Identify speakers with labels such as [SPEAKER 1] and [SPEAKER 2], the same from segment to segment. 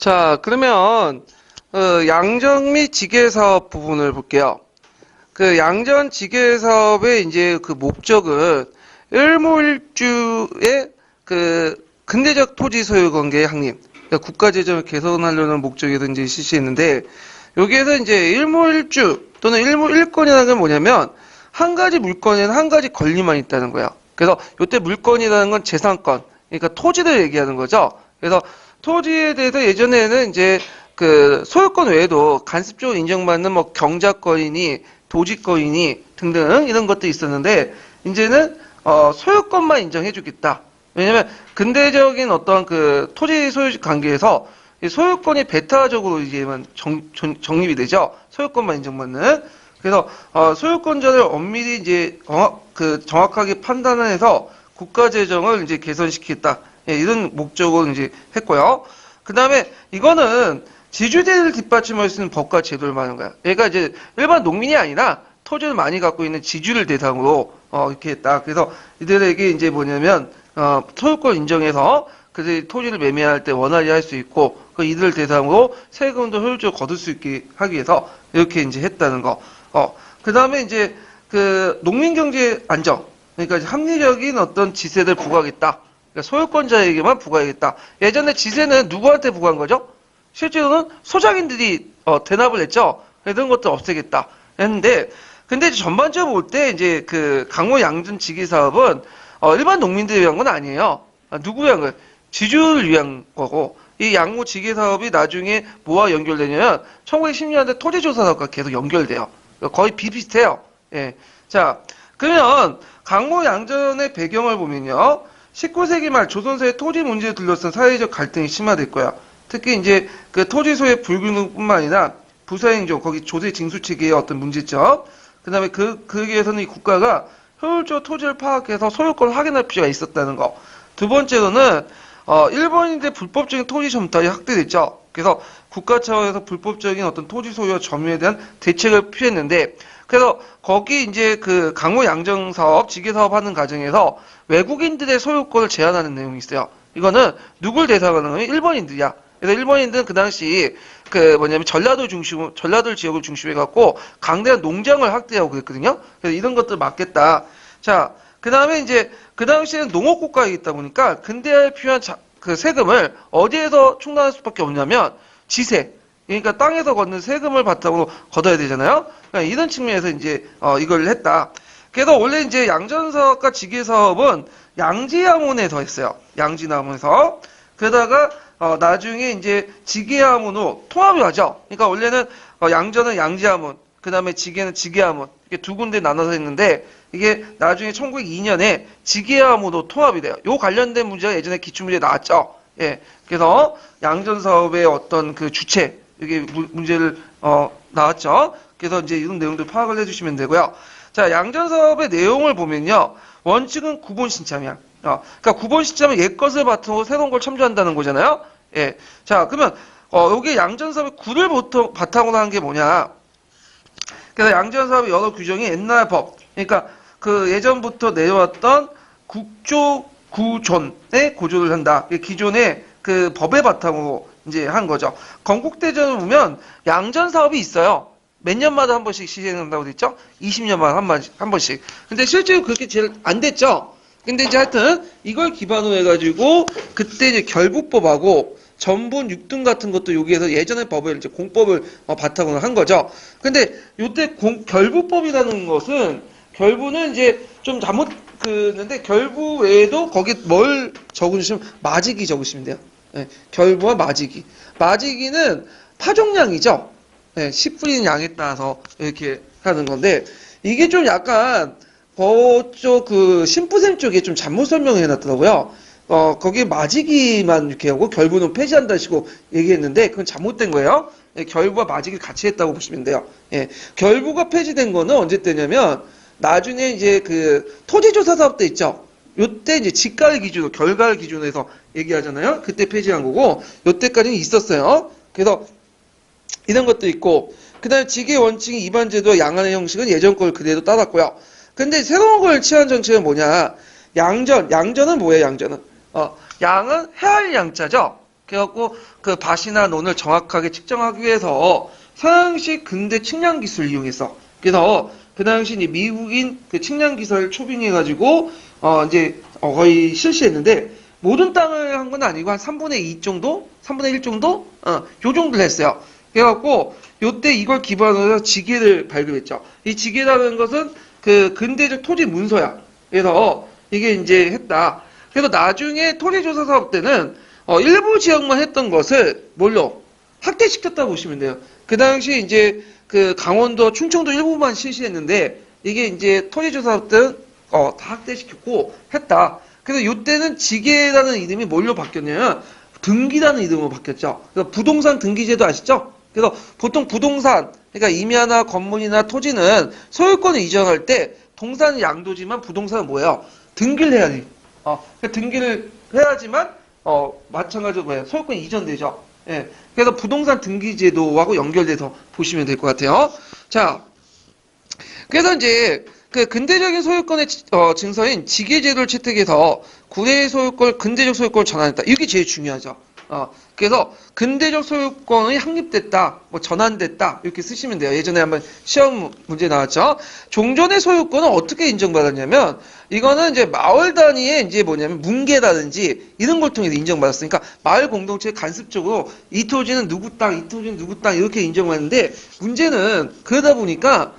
[SPEAKER 1] 자, 그러면 양전 및 지계 사업 부분을 볼게요. 그 양전 지계 사업의 이제 그 목적은 일몰주의 그 근대적 토지 소유 관계 확립, 그러니까 국가 재정을 개선하려는 목적에서 이제 실시했는데 여기에서 이제 일몰주 또는 일물일권이라는 건 뭐냐면 한 가지 물건에는 한 가지 권리만 있다는 거예요. 그래서 이때 물건이라는 건 재산권, 그러니까 토지를 얘기하는 거죠. 그래서 토지에 대해서 예전에는 이제 그 소유권 외에도 간접적으로 인정받는 뭐 경작권이니 도지권이니 등등 이런 것도 있었는데 이제는 소유권만 인정해주겠다. 왜냐면 근대적인 어떤 그 토지 소유 관계에서 이 소유권이 배타적으로 이제만 정립이 되죠. 소유권만 인정받는. 그래서 소유권자를 엄밀히 이제 정확하게 판단을 해서 국가 재정을 이제 개선시키겠다. 예, 이런 목적으로 이제 했고요. 그 다음에 이거는 지주대를 뒷받침할 수 있는 법과 제도를 말하는 거야. 얘가 이제 일반 농민이 아니라 토지를 많이 갖고 있는 지주를 대상으로 이렇게 했다. 그래서 이들에게 이제 뭐냐면 소유권 인정해서 그들이 토지를 매매할 때 원활히 할 수 있고 그 이들을 대상으로 세금도 효율적으로 거둘 수 있게 하기 위해서 이렇게 이제 했다는 거. 그 다음에 이제 그 농민 경제 안정. 그러니까 합리적인 어떤 지세를 부과하겠다. 그러니까 소유권자에게만 부과하겠다. 예전에 지세는 누구한테 부과한 거죠? 실제로는 소장인들이 대납을 했죠. 이런 것들 없애겠다 했는데, 근데 이제 전반적으로 볼 때 이제 그 강호 양준 지기 사업은 일반 농민들을 위한 건 아니에요. 누구 위한 거예요? 지주를 위한 거고, 이 양호 지기 사업이 나중에 뭐와 연결되냐면 1910년대 토지조사 사업과 계속 연결돼요. 거의 비슷해요. 예. 자, 그러면 강호 양전의 배경을 보면요. 19세기 말 조선사의 토지 문제에 둘러싼 사회적 갈등이 심화될 거야. 특히 이제 그 토지 소유의 불균형뿐만 아니라 부사행정, 거기 조세 징수 체계의 어떤 문제점, 그 다음에 그에 위해서는 이 국가가 효율적으로 토지를 파악해서 소유권을 확인할 필요가 있었다는 거. 두 번째로는 일본인들의 불법적인 토지 점탈이 확대됐죠. 그래서 국가 차원에서 불법적인 어떤 토지 소유와 점유에 대한 대책을 필요했는데, 그래서 거기 이제 그 강호 양정 사업, 지계 사업 하는 과정에서 외국인들의 소유권을 제한하는 내용이 있어요. 이거는 누굴 대상으로 하는 거예요? 일본인들이야. 그래서 일본인들은 그 당시 그 뭐냐면 전라도 지역을 중심해 갖고 강대한 농장을 확대하고 그랬거든요. 그래서 이런 것들 막겠다. 자, 그 다음에 이제 그 당시에는 농업국가에 있다 보니까 근대화에 필요한 그 세금을 어디에서 충당할 수밖에 없냐면 지세. 그러니까 땅에서 걷는 세금을 바탕으로 걷어야 되잖아요. 그러니까 이런 측면에서 이제 이걸 했다. 그래서 원래 이제 양전사업과 지계사업은 양지야문에서 했어요. 양지나무에서. 그러다가 나중에 이제 지계야문으로 통합이 하죠. 그러니까 원래는 양전은 양지야문, 그 다음에 지계는 지계야문 이렇게 두 군데 나눠서 했는데 이게 나중에 1902년에 지계야문으로 통합이 돼요. 요 관련된 문제가 예전에 기출문제에 나왔죠. 예. 그래서 양전사업의 어떤 그 주체 이게 문제를 나왔죠. 그래서 이제 이런 내용들 파악을 해주시면 되고요. 자, 양전사업의 내용을 보면요. 원칙은 구본 신참이야. 그러니까 구본 신참은 옛 것을 바탕으로 새로운 걸 첨부한다는 거잖아요. 예. 자, 그러면 여기 양전사업의 구를 보통 바탕으로 하는 게 뭐냐? 그래서 양전사업의 여러 규정이 옛날 법, 그러니까 그 예전부터 내려왔던 국조 구존에 고조를 한다. 기존의 그 법의 바탕으로 이제 한 거죠. 건국대전을 보면 양전 사업이 있어요. 몇 년마다 한 번씩 시행한다고 됐죠? 20년마다 한 번씩. 근데 실제로 그렇게 제일 안 됐죠? 근데 이제 하여튼 이걸 기반으로 해가지고 그때 이제 결부법하고 전분 6등 같은 것도 여기에서 예전의 법을 이제 공법을 바탕으로 한 거죠. 근데 요때 결부법이라는 것은 결부는 이제 좀 잘못 그는데 결부 외에도 거기 뭘 적으시면 마지기 적으시면 돼요. 네, 결부와 마지기. 마지기는 파종량이죠. 네, 10분인 양에 따라서 이렇게 하는 건데 이게 좀 약간 그쪽 그 신부샘 쪽에 좀 잘못 설명해 놨더라고요. 거기에 마지기만 이렇게 하고 결부는 폐지한다시고 얘기했는데 그건 잘못된 거예요. 예, 결부와 마지기를 같이 했다고 보시면 돼요. 예, 결부가 폐지된 거는 언제 때냐면 나중에 이제 그 토지조사 사업 때 있죠. 요때 이제 지가를 기준으로 결과를 기준으로 해서 얘기하잖아요. 그때 폐지한 거고 요때까지는 있었어요. 그래서 이런 것도 있고 그다음에 지계 원칙이 이반 제도와 양안의 형식은 예전 걸 그대로 따랐고요. 근데 새로운 걸 취한 정책은 뭐냐? 양전은 뭐예요? 양전은 양은 해할 양자죠. 그래갖고 그 밭이나 논을 정확하게 측정하기 위해서 서양식 근대 측량 기술을 이용했어. 그래서 그 당시 이제 미국인 그 측량 기술을 초빙해가지고 이제 거의 실시했는데 모든 땅을 한 건 아니고 한 3분의 2 정도, 3분의 1 정도, 요 정도를 했어요. 그래갖고 요때 이걸 기반으로 해서 지계를 발급했죠. 이 지계라는 것은 그 근대적 토지 문서야. 그래서 이게 이제 했다. 그래서 나중에 토지조사 사업 때는 일부 지역만 했던 것을 뭘로 확대시켰다고 보시면 돼요. 그 당시 이제 그 강원도, 충청도 일부만 실시했는데 이게 이제 토지조사 사업 때는 다 확대시켰고 했다. 그래서 이때는 지계라는 이름이 뭘로 바뀌었냐면 등기라는 이름으로 바뀌었죠. 그래서 부동산 등기제도 아시죠? 그래서 보통 부동산, 그러니까 임야나 건물이나 토지는 소유권을 이전할 때 동산은 양도지만 부동산은 뭐예요? 등기를 해야 돼. 그러니까 등기를 해야지만 마찬가지로 뭐예요? 소유권이 이전되죠. 예. 그래서 부동산 등기제도하고 연결돼서 보시면 될 것 같아요. 자, 그래서 이제 그 근대적인 소유권의 증서인 지계제도를 채택해서 구대의 소유권, 근대적 소유권을 전환했다. 이게 제일 중요하죠. 그래서 근대적 소유권이 확립됐다, 뭐 전환됐다 이렇게 쓰시면 돼요. 예전에 한번 시험 문제 나왔죠. 종전의 소유권은 어떻게 인정받았냐면 이거는 이제 마을 단위의 이제 뭐냐면 문계라든지 이런 걸 통해서 인정받았으니까 마을 공동체 간습적으로 이 토지는 누구 땅, 이 토지는 누구 땅 이렇게 인정받는데 문제는 그러다 보니까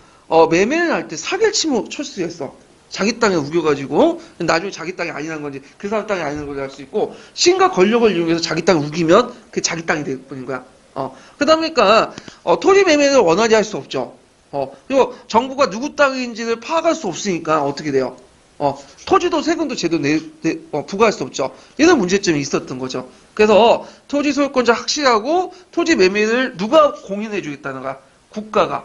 [SPEAKER 1] 매매를 할 때 사기를 치면 칠 수가 있어. 자기 땅에 우겨가지고 나중에 자기 땅이 아니라는 건지 그 사람 땅이 아니라는 걸 알 수 있고 신과 권력을 이용해서 자기 땅을 우기면 그 자기 땅이 되는 거야. 그러다 보니까 토지 매매를 원활히 할 수 없죠. 그리고 정부가 누구 땅인지를 파악할 수 없으니까 어떻게 돼요? 토지도 세금도 제대로 부과할 수 없죠. 이런 문제점이 있었던 거죠. 그래서 토지 소유권자 확실하고 토지 매매를 누가 공인해 주겠다는 거야? 국가가.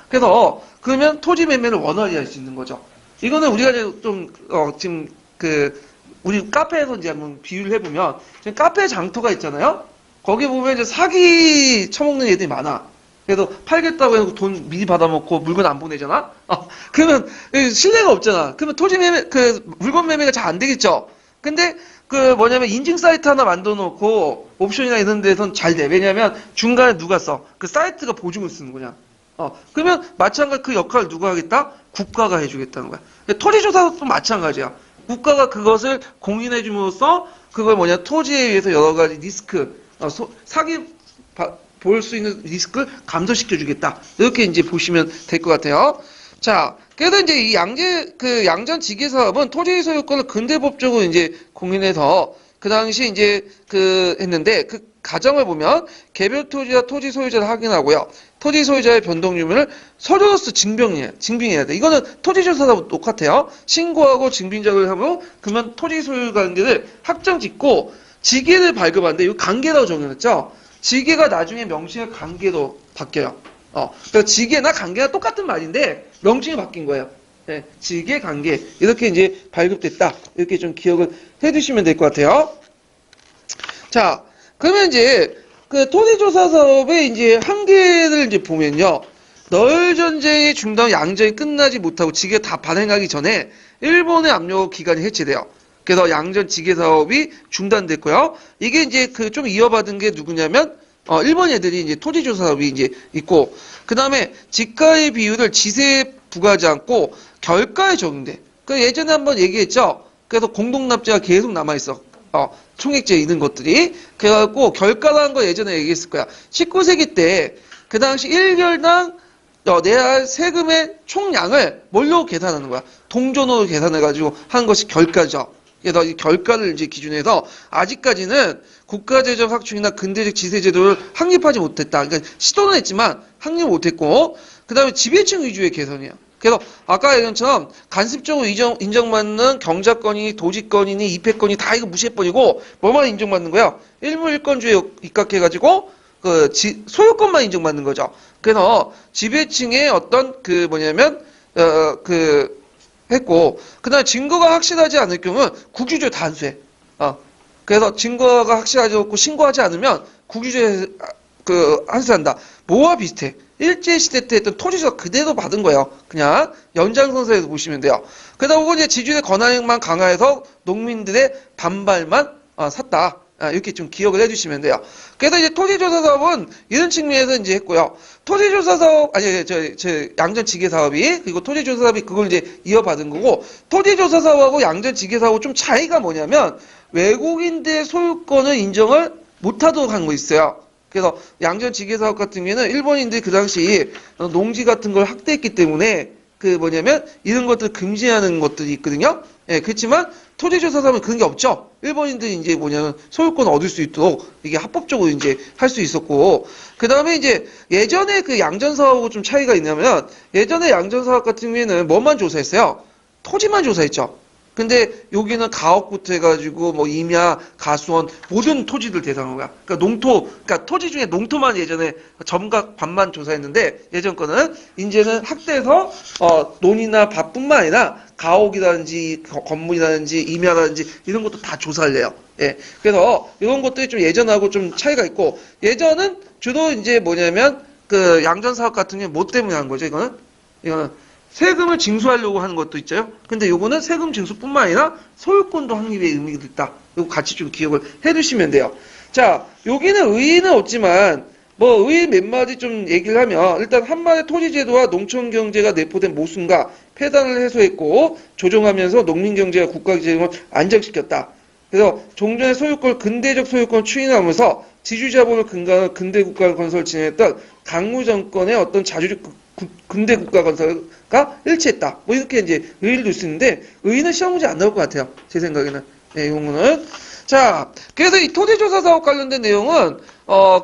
[SPEAKER 1] 그래서 그러면 토지 매매를 원활히 할 수 있는 거죠. 이거는 우리가 좀 지금 우리 카페에서 이제 한번 비유를 해보면 지금 카페 장터가 있잖아요. 거기 보면 이제 사기 쳐먹는 애들이 많아. 그래서 팔겠다고 해서 돈 미리 받아먹고 물건 안 보내잖아. 그러면 신뢰가 없잖아. 그러면 토지 매매 물건 매매가 잘 안 되겠죠. 근데 뭐냐면 인증 사이트 하나 만들어 놓고 옵션이나 이런 데선 잘 돼. 왜냐면 중간에 누가 써? 그 사이트가 보증을 쓰는 거냐. 그러면 마찬가지 그 역할을 누가 하겠다? 국가가 해주겠다는 거야. 토지조사도 마찬가지야. 국가가 그것을 공인해줌으로써 그걸 토지에 의해서 여러 가지 리스크, 사기 볼 수 있는 리스크를 감소시켜주겠다. 이렇게 이제 보시면 될 것 같아요. 자, 그래서 이제 이 양전 지계 사업은 토지 소유권을 근대법적으로 이제 공인해서 그 당시 이제 했는데 그 과정을 보면 개별 토지와 토지 소유자를 확인하고요. 토지 소유자의 변동 유무를 서류로서 증빙해야 돼. 이거는 토지조사하고 똑같아요. 신고하고 증빙 작업을 하고 그러면 토지 소유 관계를 확정 짓고 지계를 발급하는데 이거 관계라고 정해놨죠. 지계가 나중에 명칭의 관계로 바뀌어요. 그래서 지계나 관계가 똑같은 말인데 명칭이 바뀐 거예요. 네, 지계, 관계 이렇게 이제 발급됐다. 이렇게 좀 기억을 해두시면 될 것 같아요. 자, 그러면 이제 토지조사 사업의 이제 한계를 이제 보면요. 너일 전쟁의 중단 양전이 끝나지 못하고 지계가 다 발행하기 전에 일본의 압력 기간이 해체돼요. 그래서 양전 지계 사업이 중단됐고요. 이게 이제 좀 이어받은 게 누구냐면 일본 애들이 이제 토지조사 사업이 이제 있고 그 다음에 지가의 비율을 지세에 부과하지 않고 결가에 적용돼. 예전에 한번 얘기했죠. 그래서 공동납제가 계속 남아있어. 총액제 이런 것들이. 그래갖고 결가라는 거 예전에 얘기했을 거야. 19세기 때 그 당시 1결당 내야 할 세금의 총량을 뭘로 계산하는 거야? 동전으로 계산해가지고 한 것이 결가죠. 그래서 이 결가를 이제 기준해서 아직까지는 국가재정 확충이나 근대적 지세제도를 확립하지 못했다. 그러니까 시도는 했지만 확립 못했고, 그 다음에 지배층 위주의 개선이야. 그래서 아까 얘기한 것처럼 간습적으로 인정받는 경작권이니 도지권이니 입회권이 다 이거 무시해버리고 뭐만 인정받는 거야? 일무일권주의에 입각해가지고 소유권만 인정받는 거죠. 그래서 지배층의 어떤 했고 그다음에 증거가 확실하지 않을 경우는 국유죄 단수해. 그래서 증거가 확실하지 않고 신고하지 않으면 국유죄 한수한다. 뭐와 비슷해? 일제시대 때 했던 토지조사 그대로 받은 거예요. 그냥 연장선상에서 보시면 돼요. 그러다 보고 이제 지주의 권한만 강화해서 농민들의 반발만 샀다. 이렇게 좀 기억을 해주시면 돼요. 그래서 이제 토지조사 사업은 이런 측면에서 이제 했고요. 토지조사 사업, 아니, 양전지계 사업이, 그리고 토지조사 사업이 그걸 이제 이어받은 거고, 토지조사 사업하고 양전지계 사업하고 좀 차이가 뭐냐면, 외국인들의 소유권을 인정을 못하도록 한 거 있어요. 그래서 양전지계 사업 같은 경우에는 일본인들이 그 당시 농지 같은 걸 학대했기 때문에 이런 것들 금지하는 것들이 있거든요. 예, 그렇지만 토지조사 사업은 그런 게 없죠. 일본인들이 이제 소유권을 얻을 수 있도록 이게 합법적으로 이제 할 수 있었고, 그 다음에 이제 예전에 그 양전 사업하고 좀 차이가 있냐면, 예전에 양전 사업 같은 경우에는 뭐만 조사했어요? 토지만 조사했죠. 근데 여기는 가옥부터 해가지고 뭐 임야, 가수원 모든 토지들 대상한 거야. 그러니까 토지 중에 농토만 예전에 점각 반만 조사했는데 예전 거는 이제는 학대해서 논이나 밭뿐만 아니라 가옥이라든지 건물이라든지 임야라든지 이런 것도 다 조사를 해요. 예. 그래서 이런 것들이 좀 예전하고 좀 차이가 있고 예전은 주로 이제 뭐냐면 그 양전 사업 같은 경우 뭐 때문에 한 거죠? 이거는 세금을 징수하려고 하는 것도 있죠. 근데 요거는 세금 징수뿐만 아니라 소유권도 확립의 의미가 있다. 이거 같이 좀 기억을 해두시면 돼요. 자, 여기는 의의는 없지만 뭐 의의 몇 마디 좀 얘기를 하면 일단 한반의 토지제도와 농촌경제가 내포된 모순과 폐단을 해소했고 조정하면서 농민경제와 국가재정을 안정시켰다. 그래서 종전의 소유권, 근대적 소유권을 추인하면서 지주자본을 근간으로 근대국가 건설을 진행했던 강무 정권의 어떤 자주적 근대 국가 건설과 일치했다. 뭐 이렇게 이제 의의를 둘 수 있는데 의의는 시험 문제 안 나올 것 같아요. 제 생각에는. 네, 이 부분은. 자, 그래서 이 토지조사 사업 관련된 내용은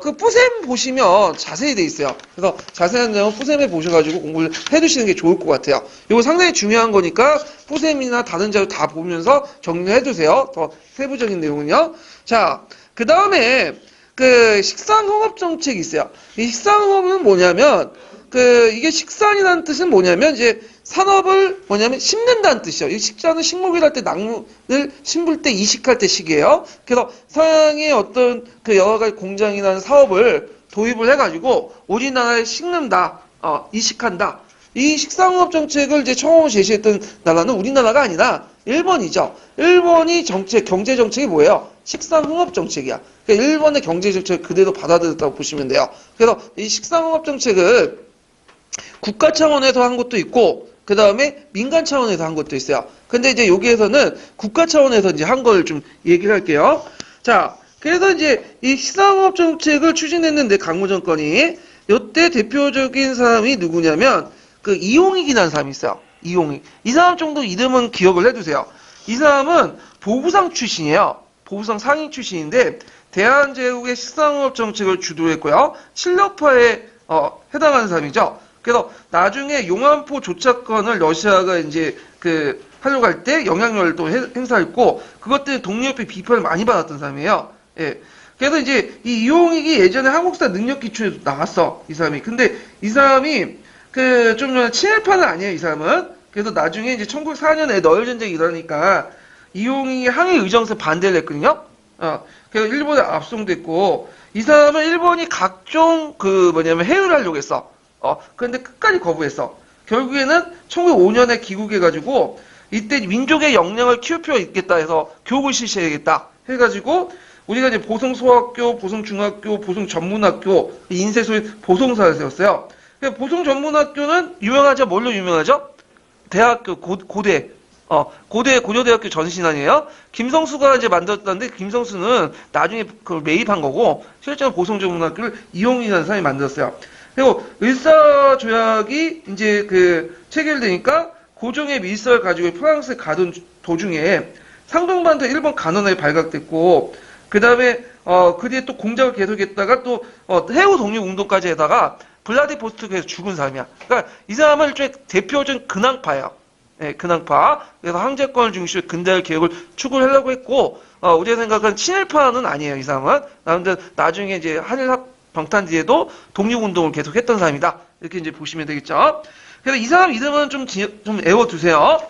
[SPEAKER 1] 그 뿌셈 보시면 자세히 돼 있어요. 그래서 자세한 내용 뿌셈에 보셔가지고 공부를 해두시는 게 좋을 것 같아요. 이거 상당히 중요한 거니까 뿌셈이나 다른 자료 다 보면서 정리해두세요. 더 세부적인 내용은요. 자, 그 다음에 그 식상흥업 정책이 있어요. 이 식상흥업은 뭐냐면 이게 식산이라는 뜻은 뭐냐면, 이제, 산업을 심는다는 뜻이에요. 이 식산은 식목일 할 때 나무를 심을 때 이식할 때 식이에요. 그래서 서양의 어떤 그 여러 가지 공장이라는 사업을 도입을 해가지고, 우리나라에 식는다, 이식한다. 이 식상업 정책을 이제 처음 제시했던 나라는 우리나라가 아니라 일본이죠. 일본이 경제 정책이 뭐예요? 식상흥업 정책이야. 그러니까 일본의 경제 정책을 그대로 받아들였다고 보시면 돼요. 그래서 이 식상흥업 정책을 국가 차원에서 한 것도 있고, 그 다음에 민간 차원에서 한 것도 있어요. 근데 이제 여기에서는 국가 차원에서 이제 한 걸 좀 얘기를 할게요. 자, 그래서 이제 이 식상업 정책을 추진했는데, 강무 정권이, 이때 대표적인 사람이 누구냐면, 그 이용익이라는 사람이 있어요. 이용익. 이 사람 정도 이름은 기억을 해두세요. 이 사람은 보부상 출신이에요. 보부상 상인 출신인데, 대한제국의 식상업 정책을 주도했고요. 친러파에 해당하는 사람이죠. 그래서 나중에 용안포 조차권을 러시아가 이제 하려고 할 때 영향력을 또 행사했고 그것 때문에 독립의 비판을 많이 받았던 사람이에요. 예. 그래서 이제 이 이용익이 예전에 한국사 능력 기초에도 나왔어. 이 사람이. 근데 이 사람이 좀 친일파는 아니에요. 이 사람은. 그래서 나중에 이제 1904년에 너일 전쟁이 일어나니까 이용익이 항일 의정서 반대를 했거든요. 그래서 일본에 압송됐고 이 사람은 일본이 각종 해유를 하려고 했어. 그런데 끝까지 거부했어. 결국에는 1905년에 귀국해가지고 이때 민족의 역량을 키울 필요가 있겠다 해서 교육을 실시해야겠다 해가지고 우리가 이제 보성소학교, 보성중학교, 보성전문학교, 인쇄소의 보성사를 세웠어요. 보성전문학교는 유명하죠? 뭘로 유명하죠? 대학교, 고대. 고려대학교 전신아니에요? 김성수가 이제 만들었다는데, 김성수는 나중에 그걸 매입한 거고, 실제로 보성전문학교를 이용이라는 사람이 만들었어요. 그리고 을사조약이 이제 체결되니까, 고종의 밀서를 가지고 프랑스에 가던 도중에, 상동반도 일본 간원에 발각됐고, 그 다음에, 그 뒤에 또 공작을 계속했다가 또, 해우 독립운동까지 해다가, 블라디보스토크에서 죽은 사람이야. 그러니까 이 사람은 일종의 대표적인 근황파예요. 예, 근황파. 그래서 황제권을 중심으로 근대화 개혁을 추구를 하려고 했고, 우리가 생각하는 친일파는 아니에요, 이 사람은. 나중에 이제 한일합 병탄 뒤에도 독립운동을 계속했던 사람이다. 이렇게 이제 보시면 되겠죠. 그래서 이 사람 이름은 좀 외워두세요.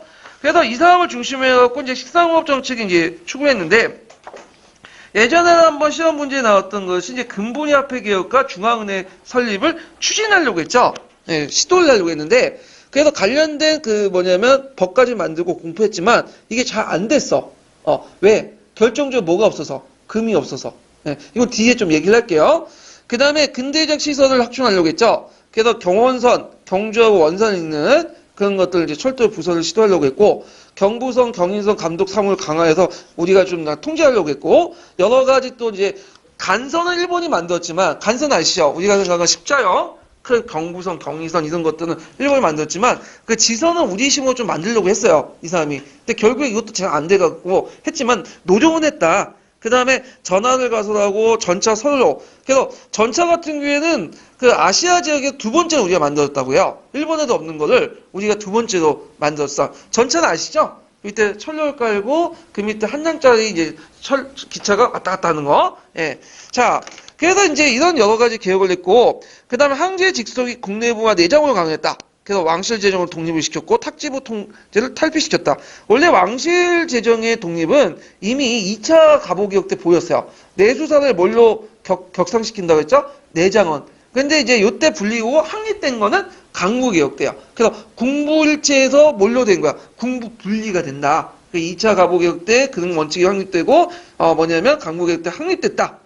[SPEAKER 1] 그래서 이 사람을 중심으로 해갖고 이제 식상업 정책이 이제 추구했는데, 예전에 한번 시험 문제에 나왔던 것이 이제 근본위화폐 개혁과 중앙은행 설립을 추진하려고 했죠. 예, 시도를 하려고 했는데, 그래서 관련된 법까지 만들고 공포했지만, 이게 잘 안 됐어. 왜? 결정적으로 뭐가 없어서. 금이 없어서. 예, 이건 뒤에 좀 얘기를 할게요. 그 다음에 근대적 시설을 확충하려고 했죠. 그래서 경원선, 경주하고 원산에 있는 그런 것들 이제 철도 부설을 시도하려고 했고, 경부선, 경인선 감독 사무를 강화해서 우리가 좀 통제하려고 했고, 여러 가지 또 이제 간선은 일본이 만들었지만, 간선 아시죠? 우리가 생각하는 십자형, 그 경부선, 경인선 이런 것들은 일본이 만들었지만, 그 지선은 우리 힘으로 좀 만들려고 했어요. 이 사람이. 근데 결국에 이것도 잘 안 돼갖고 했지만, 노력은 했다. 그 다음에 전하를 가설하고 전차 선로. 그래서 전차 같은 경우에는 그 아시아 지역에 두 번째로 우리가 만들었다고요. 일본에도 없는 거를 우리가 두 번째로 만들었어. 전차는 아시죠? 밑에 철로를 깔고 그 밑에 한 장짜리 이제 기차가 왔다 갔다 하는 거. 예. 자, 그래서 이제 이런 여러 가지 개혁을 했고, 그 다음에 항제 직속이 국내부와 내장으로 강화했다. 그래서 왕실 재정을 독립을 시켰고 탁지부 통제를 탈피시켰다. 원래 왕실 재정의 독립은 이미 2차 가보개혁 때 보였어요. 내수사를 뭘로 격상시킨다고 했죠? 내장원. 근데 이제 요때 불리고 확립된 거는 강부개혁 때요. 그래서 군부일체에서 뭘로 된 거야? 군부 분리가 된다. 2차 가보개혁 때 그런 원칙이 확립되고 뭐냐면 강부개혁 때 확립됐다.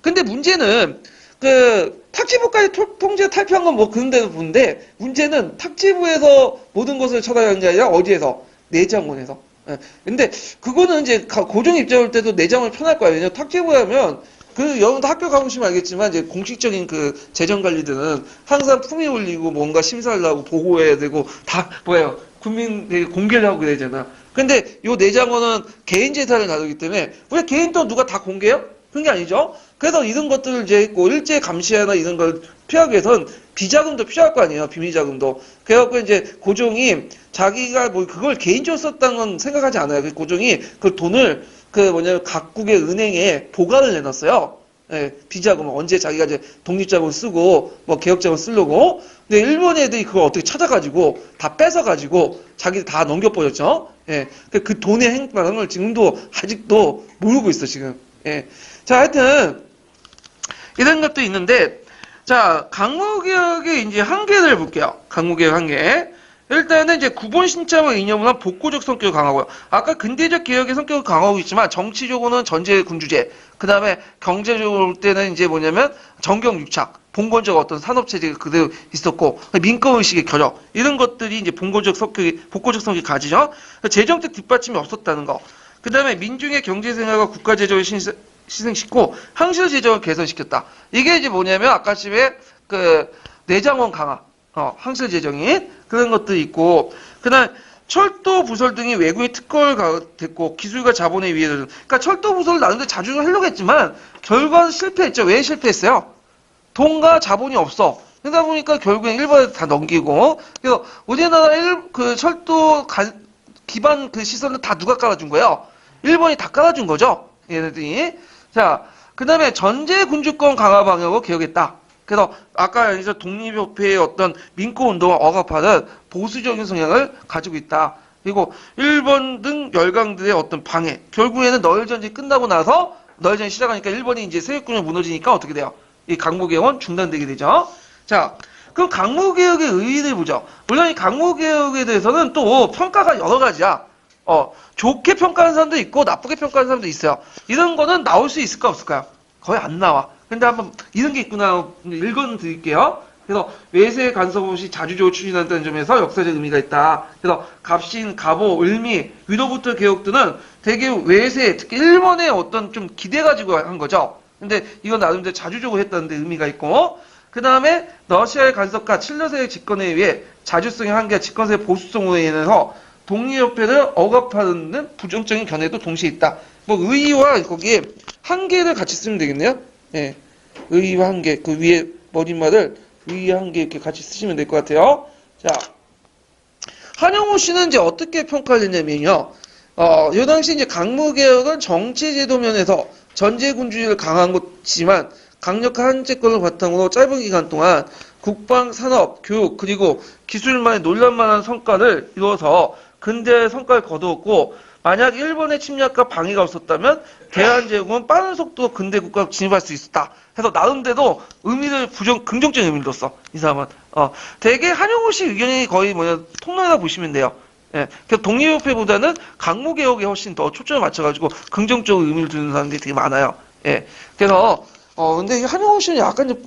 [SPEAKER 1] 근데 문제는 그 탁지부까지 통제 탈피한 건 뭐 그런 데도 보는데 문제는 탁지부에서 모든 것을 처단하는 게 아니라 어디에서? 내장원에서. 예. 근데 그거는 이제 고종 입장에 올 때도 내장원이 편할 거예요. 왜냐면 탁지부에 하면 그 여러분도 학교 가보시면 알겠지만 이제 공식적인 그 재정 관리들은 항상 품위 올리고 뭔가 심사를 하고 보고해야 되고 다 뭐예요? 국민에게 공개를 하고 그래야 되잖아. 근데 요 내장원은 개인 재산을 다루기 때문에 왜 개인 돈 누가 다 공개해요? 그런 게 아니죠. 그래서 이런 것들을 이제 있고 일제 감시나 이런 걸 피하기 위해선 비자금도 필요할 거 아니에요. 비밀자금도. 그래갖고 이제 고종이 자기가 뭐 그걸 개인적으로 썼다는 건 생각하지 않아요. 그 고종이 그 돈을 그 뭐냐면 각국의 은행에 보관을 해놨어요. 예, 비자금을 언제 자기가 이제 독립자금을 쓰고 뭐 개혁자금을 쓰려고. 근데 일본 애들이 그걸 어떻게 찾아가지고 다 뺏어가지고 자기들 다 넘겨버렸죠. 예, 그 돈의 행방을 지금도 아직도 모르고 있어 지금. 예. 자, 하여튼 이런 것도 있는데, 자, 강무개혁의 이제 한계를 볼게요. 강무개혁 한계. 일단은 이제 구본 신참을 이념을 한 복고적 성격을 강하고요. 아까 근대적 개혁의 성격을 강하고 있지만 정치적으로는 전제 군주제, 그 다음에 경제적으로 볼 때는 이제 뭐냐면 정경유착, 봉건적 어떤 산업체제가 그대로 있었고 민권의식의 결여 이런 것들이 이제 복고적 성격이 가지죠. 재정적 뒷받침이 없었다는 거. 그 다음에 민중의 경제생활과 국가재정을 희생시키고 항실 재정을 개선시켰다. 이게 이제 뭐냐면 아까쯤에 그 내장원 강화, 항실 재정이 그런 것들이 있고, 그다음 철도 부설 등이 외국인 특허를 됐고 기술과 자본의 위에는 그러니까 철도 부설을 나는데 자주 하려고 했지만 결과는 실패했죠. 왜 실패했어요? 돈과 자본이 없어. 그러다 보니까 결국엔 일본에 다 넘기고, 그래서 우리나라 그 철도 기반 그 시설은 다 누가 깔아준 거예요? 일본이 다 깔아준 거죠. 얘네들이. 자, 그 다음에 전제 군주권 강화 방향으로 개혁했다. 그래서 아까 여기서 독립협회의 어떤 민코운동을 억압하는 보수적인 성향을 가지고 있다. 그리고 일본 등 열강들의 어떤 방해. 결국에는 너일전쟁이 끝나고 나서 너일전쟁이 시작하니까 일본이 이제 세력군이 무너지니까 어떻게 돼요? 이 강무개혁은 중단되게 되죠. 자, 그럼 강무개혁의 의의를 보죠. 물론 이 강무개혁에 대해서는 또 평가가 여러 가지야. 좋게 평가하는 사람도 있고 나쁘게 평가하는 사람도 있어요. 이런 거는 나올 수 있을까 없을까요? 거의 안 나와. 근데 한번 이런 게 있구나 읽어 드릴게요. 그래서 외세 간섭 없이 자주적으로 추진한다는 점에서 역사적 의미가 있다. 그래서 갑신, 갑오, 을미, 위로부터 개혁들은 되게 외세, 특히 일본의 어떤 좀 기대 가지고 한 거죠. 근데 이건 나름대로 자주적으로 했다는 데 의미가 있고, 그 다음에 러시아의 간섭과 칠러세의 집권에 의해 자주성의 한계와 집권세의 보수성으로 인해서 독립협회를 억압하는 부정적인 견해도 동시에 있다. 뭐 의의와 거기에 한계를 같이 쓰면 되겠네요. 예, 의의와 한계, 그 위에 머릿말을 의의와 한계 이렇게 같이 쓰시면 될 것 같아요. 자, 한영호 씨는 이제 어떻게 평가를 했냐면요. 요 당시 이제 강무개혁은 정치제도 면에서 전제군주의를 강한 것이지만 강력한 한제권을 바탕으로 짧은 기간 동안 국방, 산업, 교육, 그리고 기술만의 놀랄만한 성과를 이루어서 근대의 성과를 거두었고, 만약 일본의 침략과 방해가 없었다면 대한제국은 빠른 속도로 근대 국가로 진입할 수 있었다. 해서 나름대로 의미를 긍정적인 의미를 뒀어. 이 사람은. 되게 한용우 씨 의견이 거의 통론이라고 보시면 돼요. 예, 그래서 독립협회보다는 강무개혁에 훨씬 더 초점을 맞춰가지고 긍정적인 의미를 두는 사람들이 되게 많아요. 예, 그래서 근데 한용우 씨는 약간 좀,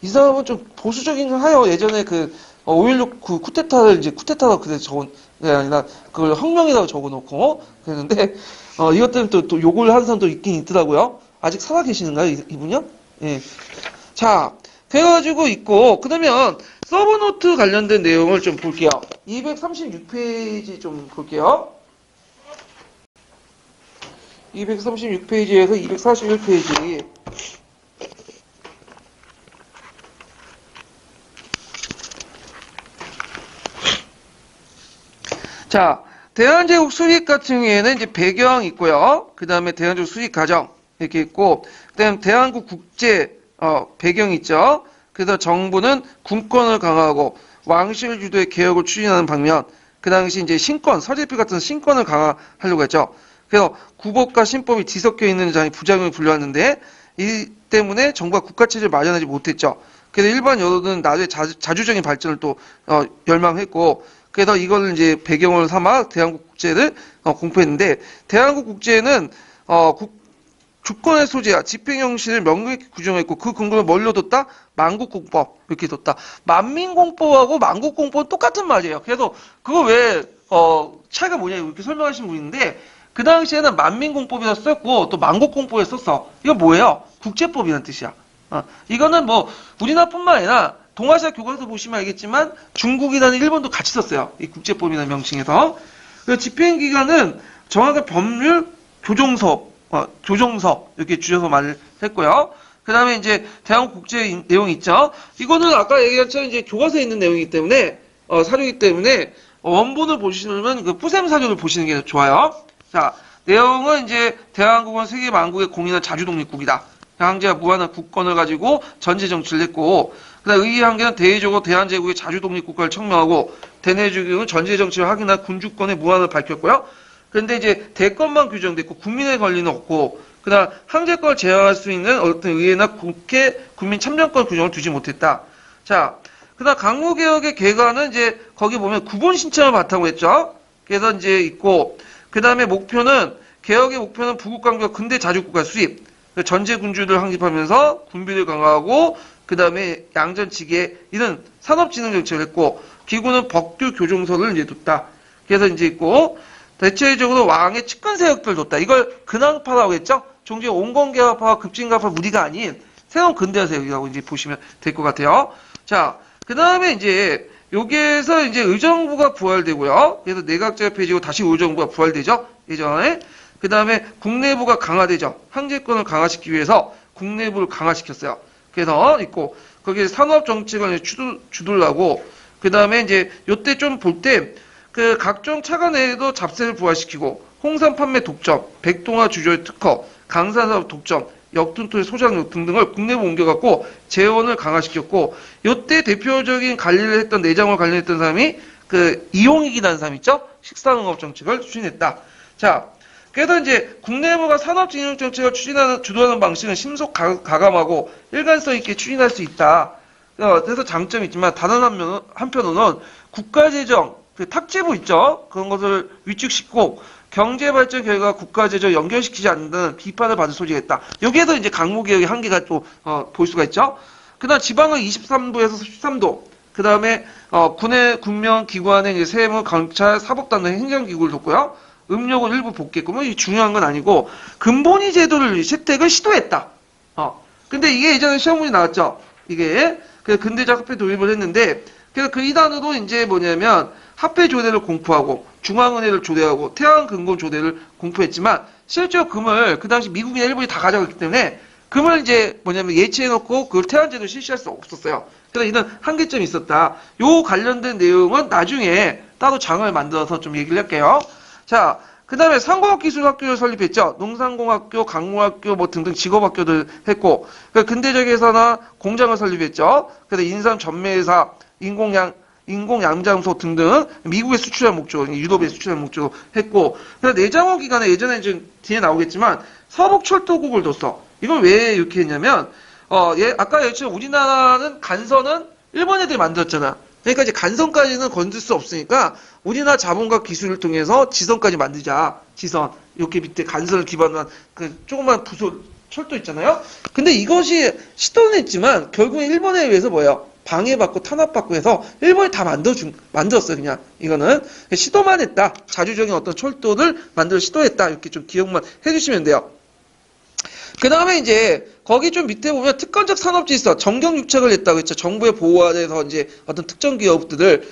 [SPEAKER 1] 이 사람은 좀 보수적인 하여 예전에 5.16 그 쿠데타를 이제 쿠데타라고 그때 적은 게 아니라 그걸 혁명이라고 적어놓고 그랬는데 이것 때문에 또 욕을 하는 사람도 있긴 있더라고요. 아직 살아 계시는가요, 이분이요? 예. 자, 그래가지고 있고 그러면 서브노트 관련된 내용을 좀 볼게요. 236페이지 좀 볼게요. 236페이지에서 241페이지. 자, 대한제국 수립 같은 경우에는 이제 배경 있고요. 그 다음에 대한제국 수립 과정 이렇게 있고, 그 다음에 대한국 국제 배경 있죠. 그래서 정부는 군권을 강화하고 왕실 주도의 개혁을 추진하는 방면, 그 당시 이제 신권, 서재필 같은 신권을 강화하려고 했죠. 그래서 국법과 신법이 뒤섞여 있는 장이 부작용이 불려왔는데, 이 때문에 정부가 국가체제를 마련하지 못했죠. 그래서 일반 여론은 나중에 자주적인 발전을 또 열망했고, 그래서 이걸 이제 배경을 삼아 대한국 국제를 공포했는데, 대한국 국제는 주권의 소재와 집행 형식을 명백히 규정했고 그 근거를 뭘로 뒀다? 만국공법 이렇게 뒀다. 만민공법하고 만국공법은 똑같은 말이에요. 그래서 그거 왜 차이가 뭐냐 이렇게 설명하신 분인데, 그 당시에는 만민공법이라 썼고 또 만국공법에 썼어. 이건 뭐예요? 국제법이라는 뜻이야. 이거는 뭐 우리나라뿐만 아니라 동아시아 교과서 보시면 알겠지만 중국이라는 일본도 같이 썼어요. 이 국제법이라는 명칭에서. 그래서 집행기관은 정확한 법률 조정석 이렇게 줄여서 말을 했고요. 그 다음에 이제 대한국 국제 내용이 있죠. 이거는 아까 얘기한 것처럼 이제 교과서에 있는 내용이기 때문에 사료이기 때문에 원본을 보시면 그 뿌셈 사료를 보시는 게 좋아요. 자, 내용은 이제 대한국은 세계 만국의 공인한 자주독립국이다. 황제가 무한한 국권을 가지고 전제 정치를 했고, 그다음 의회 한계는 대외적으로 대한제국의 자주독립국가를 청명하고 대내주국은 전제 정치를 확인한 군주권의 무한을 밝혔고요. 그런데 이제 대권만 규정됐고 국민의 권리는 없고, 그다음 황제권을 제어할 수 있는 어떤 의회나 국회 국민 참정권 규정을 두지 못했다. 자, 그다음 강무개혁의 개관은 이제 거기 보면 구본 신청을 바탕으로 했죠. 그래서 이제 있고, 그다음에 개혁의 목표는 부국강국과 근대 자주국가 수립. 전제 군주를 확립하면서 군비를 강화하고 그 다음에 양전치계 이런 산업진흥 정책을 했고, 기구는 법규 교정서를 이제 뒀다. 그래서 이제 있고, 대체적으로 왕의 측근 세력들을 뒀다. 이걸 근황파라고 했죠. 종종 온건개화파와 급진가파 무리가 아닌 새로운 근대화 세력이라고 이제 보시면 될 것 같아요. 자, 그 다음에 이제 여기에서 이제 의정부가 부활되고요. 그래서 내각제가 폐지고 다시 의정부가 부활되죠. 예전에. 그 다음에 국내부가 강화되죠. 황제권을 강화시키기 위해서 국내부를 강화시켰어요. 그래서 있고, 거기에 산업정책을 주도를 하고, 그 다음에 이제 요때 좀 볼 때, 그 각종 차관에도 잡세를 부활시키고, 홍삼 판매 독점, 백동화 주조의 특허, 강산사업 독점, 역둔토의 소장력 등등을 국내부 옮겨갖고 재원을 강화시켰고, 요때 대표적인 관리를 했던 내장을 관리했던 사람이 그 이용익이라는 사람 있죠? 식산농업 정책을 추진했다. 자, 그래서 이제 국내부가 산업진흥 정책을 주도하는 방식은 심속 가감하고 일관성 있게 추진할 수 있다. 그래서 장점이 있지만 다른 한편으로는 국가재정, 그 탁재부 있죠? 그런 것을 위축시키고 경제발전 결과 국가재정 연결시키지 않는다는 비판을 받을 소지가 있다. 여기에서 이제 강무개혁의 한계가 또 볼 수가 있죠. 그 다음 지방은 23도에서 13도. 그 다음에 군의 군명기관의 세무, 경찰, 사법단 등 행정기구를 뒀고요. 음력은 일부 복귀했고, 뭐, 중요한 건 아니고, 근본위 제도를 채택을 시도했다. 근데 이게 예전에 시험문이 나왔죠. 이게, 근대적 화폐 도입을 했는데, 그래서 그 이단으로 이제 뭐냐면, 화폐 조례를 공포하고, 중앙은행을 조례하고, 태양근본 조례를 공포했지만, 실제로 금을 그 당시 미국이나 일본이 다 가져갔기 때문에, 금을 이제 뭐냐면 예치해놓고, 그걸 태양제도 실시할 수 없었어요. 그래서 이런 한계점이 있었다. 요 관련된 내용은 나중에 따로 장을 만들어서 좀 얘기를 할게요. 자, 그 다음에 상공학기술학교를 설립했죠. 농산공학교, 강무학교 뭐 등등 직업학교들 했고, 근대적에서나 공장을 설립했죠. 그래서 인삼 전매회사, 인공양장소 등등 미국에 수출할 목적으로, 유럽에 수출할 목적으로 했고, 그래서 내장원 기간에 예전에 좀 뒤에 나오겠지만 서북철도국을 뒀어. 이걸 왜 이렇게 했냐면, 아까 얘기했지만 우리나라는 간선은 일본 애들이 만들었잖아. 그러니까 이제 간선까지는 건들 수 없으니까 우리나라 자본과 기술을 통해서 지선까지 만들자. 지선. 이렇게 밑에 간선을 기반으로 한 그 조그만 부속 철도 있잖아요. 근데 이것이 시도는 했지만 결국엔 일본에 의해서 뭐예요? 방해받고 탄압받고 해서 일본이 다 만들었어요. 그냥 이거는 시도만 했다. 자주적인 어떤 철도를 만들어 시도했다. 이렇게 좀 기억만 해주시면 돼요. 그 다음에 이제 거기 좀 밑에 보면 특권적 산업질서 정경유착을 했다고 했죠. 정부의 보호 아래서 이제 어떤 특정 기업들을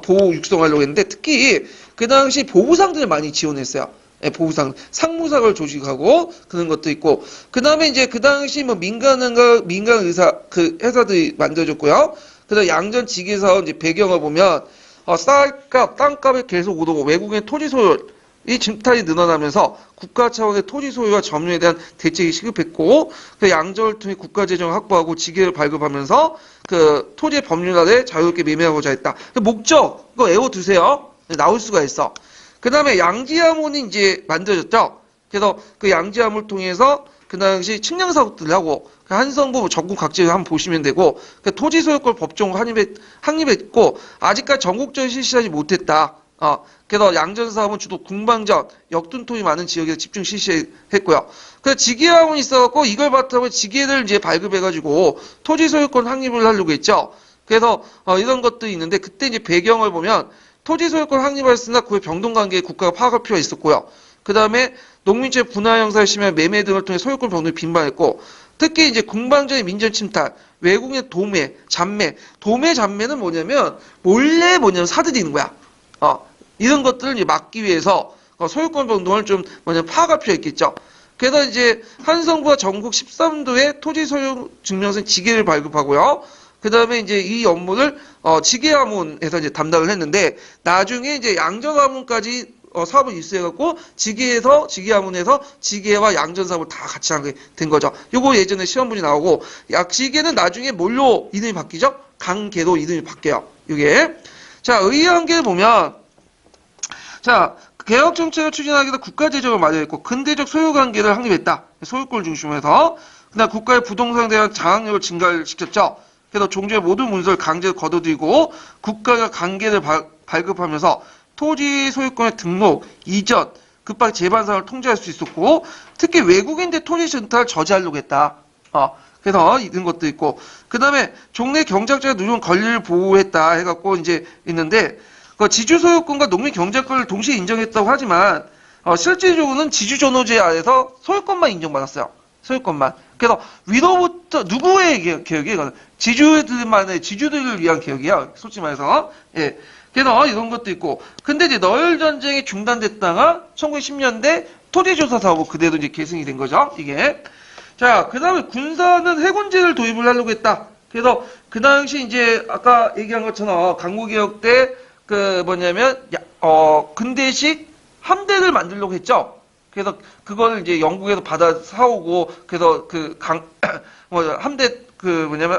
[SPEAKER 1] 보호 육성하려고 했는데 특히 그 당시 보부상들을 많이 지원했어요. 예, 보부상 상무상을 조직하고 그런 것도 있고 그 다음에 이제 그 당시 뭐 민간 의사 그 회사들이 만들어졌고요. 그다음 양전 지기사업 이제 배경을 보면 쌀값 땅값이 계속 오르고 외국인 토지 소유 이 증탈이 늘어나면서 국가 차원의 토지 소유와 점유에 대한 대책이 시급했고 그 양전을 통해 국가 재정을 확보하고 지계를 발급하면서 그 토지의 법률 아래 자유롭게 매매하고자 했다. 그 목적 이거 외워두세요. 나올 수가 있어. 그 다음에 양지하문이 이제 만들어졌죠. 그래서 그 양지하문을 통해서 그 당시 측량 사업들을 하고 그 한성부 전국 각지에 한번 보시면 되고 그 토지 소유권 법정 확립했고 아직까지 전국적으로 실시하지 못했다. 그래서 양전 사업은 주로 궁방전, 역둔토이 많은 지역에서 집중 실시했고요. 그래서 지계하문이 있어갖고 이걸 바탕으로 지계를 이제 발급해가지고 토지 소유권 확립을 하려고 했죠. 그래서 이런 것도 있는데 그때 이제 배경을 보면 토지 소유권 확립했으나 그의 병동관계에 국가가 파악할 필요가 있었고요. 그 다음에 농민체 분화 형사를 심한 매매 등을 통해 소유권 병동이 빈번했고 특히 이제 궁방전의 민전 침탈, 외국인의 도매, 잡매는 뭐냐면 몰래 사들이는 거야. 이런 것들을 이제 막기 위해서 소유권 변동을 좀 파악할 필요가 있겠죠. 그래서 이제 한성부가 전국 13도의 토지 소유 증명서 지계를 발급하고요. 그 다음에 이제 이 업무를 지계하문에서 이제 담당을 했는데 나중에 이제 양전하문까지 사업을 입수해갖고 지계하문에서 지계와 양전 사업을 다 같이 하게 된 거죠. 요거 예전에 시험문이 나오고 지계는 나중에 뭘로 이름이 바뀌죠? 강계로 이름이 바뀌어요. 이게 자 의의한계를 보면 자 개혁 정책을 추진하기 위해서 국가 재정을 마련했고 근대적 소유 관계를 확립했다. 소유권을 중심으로 해서 그다음 국가의 부동산에 대한 장악력을 증가를 시켰죠. 그래서 종주의 모든 문서를 강제로 거둬들이고 국가가 관계를 발급하면서 토지 소유권의 등록, 이전, 급박 재반 사업을 통제할 수 있었고 특히 외국인들 토지 증탈을 저지하려고 했다. 그래서 이런 것도 있고 그 다음에 종래 경작자의 누리는 권리를 보호했다 해갖고 이제 있는데 그 지주 소유권과 농민 경작권을 동시에 인정했다고 하지만 실질적으로는 지주존호제 아래서 소유권만 인정받았어요. 소유권만. 그래서 위로부터 누구의 개혁이에요? 지주들을 위한 개혁이야. 솔직히 말해서. 예. 그래서 이런 것도 있고. 근데 이제 너혈 전쟁이 중단됐다가 1910년대 토지조사 사업은 그대로 이제 계승이 된 거죠. 이게. 자, 그 다음에 군사는 해군제를 도입을 하려고 했다. 그래서 그 당시 이제 아까 얘기한 것처럼 강국개혁 때 근대식 함대를 만들려고 했죠. 그래서 그거를 이제 영국에서 받아 사오고 그래서 함대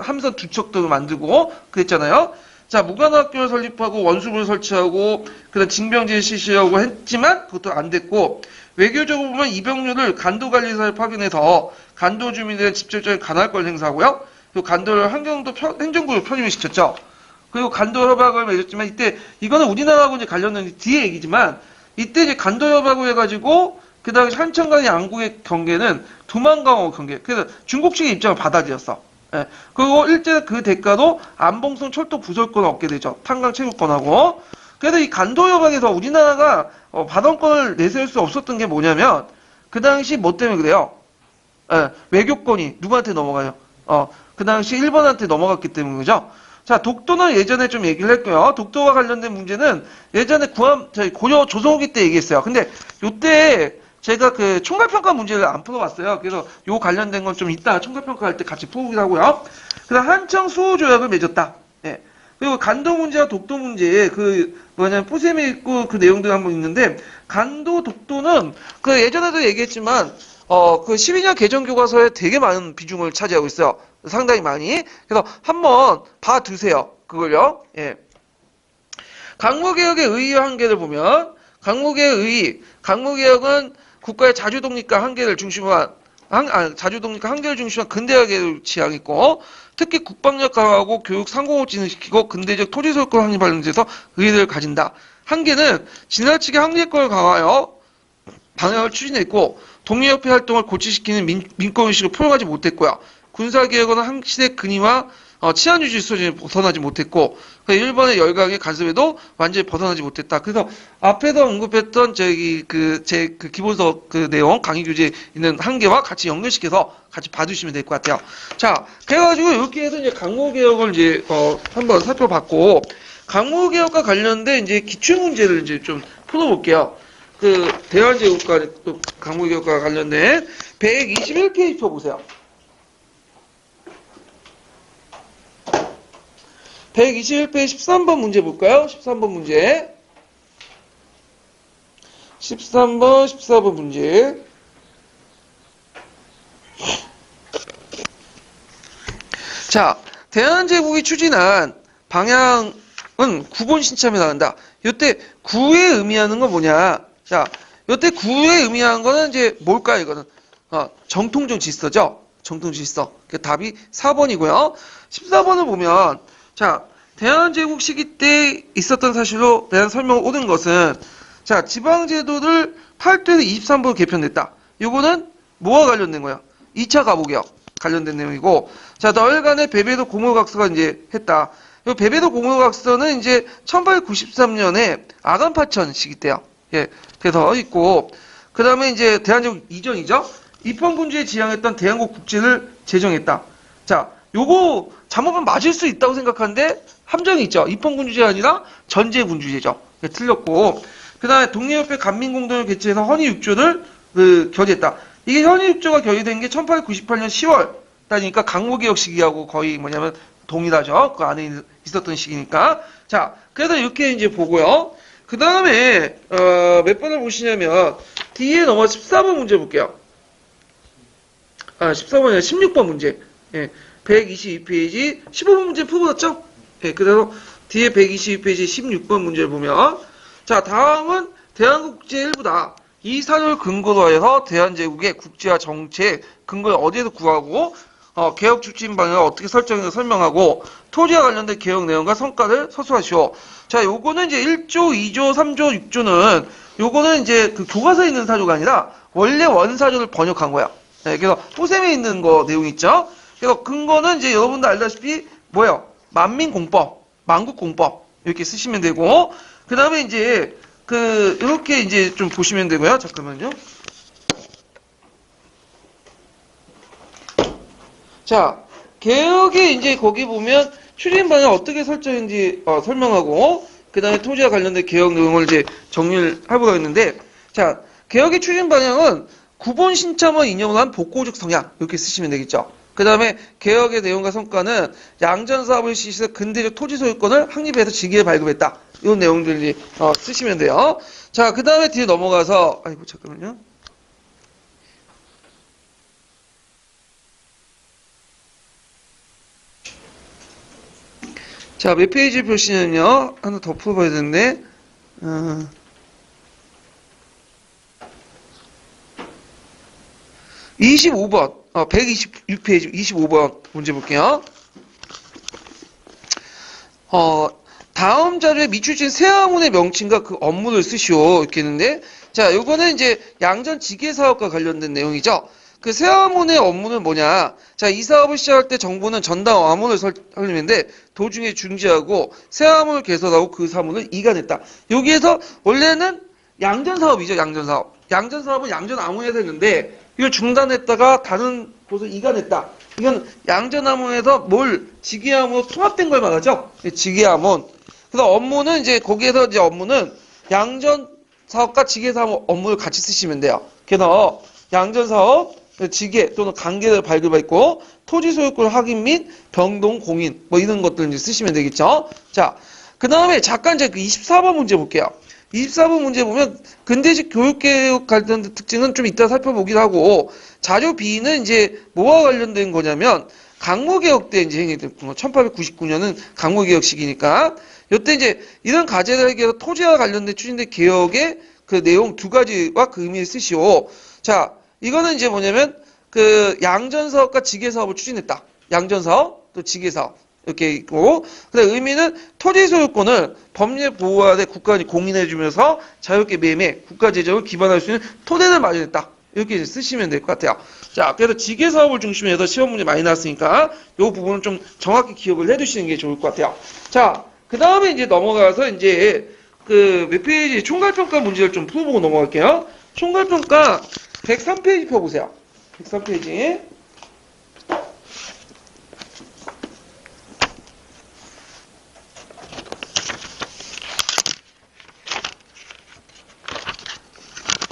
[SPEAKER 1] 함선 두 척도 만들고 그랬잖아요. 자, 무관학교를 설립하고 원수부를 설치하고 그다음 징병제를 실시하고 했지만 그것도 안 됐고 외교적으로 보면 이병류를 간도관리사에 파견해서 간도 주민들의 직접적인 관할권을 행사하고요. 그리고 간도를 행정부로 편입을 시켰죠. 그리고 간도 협약을 맺었지만 이때 이거는 우리나라하고 이제 관련된 뒤에 얘기지만 이때 이제 간도 협약을 해가지고 그 당시 한천간의 양국의 경계는 두만강호 경계. 그래서 중국 측의 입장을 받아들였어. 예. 그리고 일제 그 대가로 안봉성 철도 부설권을 얻게 되죠. 탄광 채굴권하고. 그래서 이 간도 협약에서 우리나라가 발언권을 내세울 수 없었던 게 뭐냐면 그 당시 뭐 때문에 그래요? 예. 외교권이 누구한테 넘어가요? 그 당시 일본한테 넘어갔기 때문에 그죠? 자, 독도는 예전에 좀 얘기를 했고요. 독도와 관련된 문제는 예전에 고려 조선후기 때 얘기했어요. 근데 요때 제가 그 총괄평가 문제를 안 풀어봤어요. 그래서 요 관련된 건 좀 이따 총괄평가할 때 같이 풀어보기로 하고요. 그다음 한청 수호조약을 맺었다. 예. 그리고 간도 문제와 독도 문제에 포셈이 있고 그 내용들 한번 있는데 간도 독도는 그 예전에도 얘기했지만 그 12년 개정교과서에 되게 많은 비중을 차지하고 있어요. 상당히 많이. 그래서 한번 봐두세요. 그걸요. 예. 강무개혁의 의의와 한계를 보면 강무개혁은 국가의 자주 독립과 한계를 중심으로 한 자주 독립과 한결 중심한 근대화계를 지향했고, 특히 국방력 강화하고 교육 상공을 진흥시키고 근대적 토지 소유권 확립 관련돼서 의의를 가진다. 한계는 지나치게 항제권을 강화하여 방향을 추진했고, 독립협회 활동을 고취시키는 민권의식을 포용하지 못했고요. 군사개혁은 한 시대 근위와 치안유지 수준에 벗어나지 못했고, 일본의 열강의 간섭에도 완전히 벗어나지 못했다. 그래서 앞에서 언급했던 제 기본서 내용, 강의규제에 있는 한계와 같이 연결시켜서 같이 봐주시면 될 것 같아요. 자, 그래가지고 이렇게 해서 이제 강무개혁을 이제, 한번 살펴봤고, 강무개혁과 관련된 이제 기출문제를 이제 좀 풀어볼게요. 대한제국과 또 강무개혁과 관련된 121페이지 펴보세요. 121페이지 13번 문제 볼까요? 13번 문제. 13번, 14번 문제. 자, 대한제국이 추진한 방향은 구본 신참에 나간다. 요때 구에 의미하는 건 뭐냐? 자, 요때 구에 의미하는 거는 이제 뭘까요, 이거는? 정통적 질서죠? 정통적 질서. 그 답이 4번이고요. 14번을 보면, 자, 대한제국 시기 때 있었던 사실로 대한 설명을 오는 것은, 자, 지방제도를 8도에서 23번으로 개편됐다. 요거는 뭐와 관련된 거야? 2차 가보개혁 관련된 내용이고, 자, 너일간의 베베도 고무각서가 이제 했다. 요 베베도 고무각서는 이제 1893년에 아간파천 시기 때요. 예, 그래서 있고, 그 다음에 이제 대한제국 이전이죠. 입헌군주에 지향했던 대한국 국제를 제정했다. 자, 요거 잘못하면 맞을 수 있다고 생각하는데 함정이 있죠. 입헌군주제가 아니라 전제군주제죠. 예, 틀렸고, 그 다음에 독립협회 간민공동을 개최해서 헌의육조를 결의했다. 이게 헌의육조가 결의된 게 1898년 10월 따니까 강무개혁 시기하고 거의 뭐냐면 동일하죠. 그 안에 있었던 시기니까. 자, 그래서 이렇게 이제 보고요. 그 다음에 몇 번을 보시냐면 뒤에 넘어 14번 문제 볼게요. 14번이 아니라 16번 문제. 예, 122페이지 15번 문제 풀어봤죠? 예, 그래서 뒤에 122페이지 16번 문제를 보면, 자, 다음은 대한국제 일부다. 이 사료를 근거로 해서 대한제국의 국제화 정책 근거를 어디에서 구하고, 개혁 추진 방향을 어떻게 설정해서 설명하고, 토지와 관련된 개혁 내용과 성과를 서술하시오. 자, 요거는 이제 1조, 2조, 3조, 6조는, 요거는 이제 그 교과서에 있는 사료가 아니라, 원래 원사료를 번역한 거야. 네, 그래서 포셈에 있는 거 내용 있죠? 그래서 근거는 이제 여러분도 알다시피, 뭐예요? 만민공법, 만국공법, 이렇게 쓰시면 되고, 그 다음에 이제, 이렇게 이제 좀 보시면 되고요. 잠깐만요. 자, 개혁이 이제 거기 보면 추진 방향 어떻게 설정인지 설명하고, 그 다음에 토지와 관련된 개혁 내용을 이제 정리를 해보고 있는데, 자, 개혁의 추진 방향은 구본 신참을 인용을 한 복고적 성향, 이렇게 쓰시면 되겠죠. 그 다음에 개혁의 내용과 성과는 양전사업을 실시해서 근대적 토지 소유권을 확립해서 직위에 발급했다. 이런 내용들 쓰시면 돼요. 자, 그 다음에 뒤에 넘어가서, 아이고, 잠깐만요. 자, 몇 페이지 보시면요. 하나 더 풀어봐야 되는데, 25번, 126페이지 25번 문제 볼게요. 다음 자료에 미추진 세아문의 명칭과 그 업무를 쓰시오. 이렇게 했는데, 자, 요거는 이제 양전 지계 사업과 관련된 내용이죠. 그 세아문의 업무는 뭐냐? 자, 이 사업을 시작할 때 정부는 전당 와문을 설립했는데 도중에 중지하고 세아문을 개설하고 그 사문을 이관했다. 여기에서 원래는 양전 사업이죠. 양전 사업. 양전 사업은 양전 아문에서 했는데 이걸 중단했다가 다른 곳을 이관했다. 이건 양전 아문에서 지계아문으로 통합된 걸 말하죠. 지계아문. 그래서 업무는 이제 거기에서 이제 업무는 양전 사업과 지계 사업 업무를 같이 쓰시면 돼요. 그래서 양전 사업, 지계 또는 관계를 발급했고 토지 소유권 확인 및 병동 공인 뭐 이런 것들 이제 쓰시면 되겠죠. 자, 그 다음에 잠깐 이제 그 24번 문제 볼게요. 24번 문제 보면 근대식 교육개혁 관련된 특징은 좀 이따 살펴보기로 하고 자료 B는 이제 뭐와 관련된 거냐면 강무개혁 때 이제 행해됐고 1899년은 강무개혁 시기니까 이때 이제 이런 과제를 해결해서 토지와 관련된 추진된 개혁의 그 내용 두 가지와 그 의미를 쓰시오. 자, 이거는 이제 뭐냐면 그 양전사업과 지게사업을 추진했다. 양전사업, 또 지게사업. 이렇게 있고, 그다음 의미는 토지 소유권을 법률에 보호하되 국가가 공인해주면서 자유롭게 매매, 국가 재정을 기반할 수 있는 토대를 마련했다. 이렇게 이제 쓰시면 될 것 같아요. 자, 그래서 지게사업을 중심으로 해서 시험 문제 많이 나왔으니까 이 부분은 좀 정확히 기억을 해두시는 게 좋을 것 같아요. 자, 그 다음에 이제 넘어가서 이제 그 몇 페이지 총괄평가 문제를 좀 풀어보고 넘어갈게요. 총괄평가 103페이지 펴보세요. 103페이지.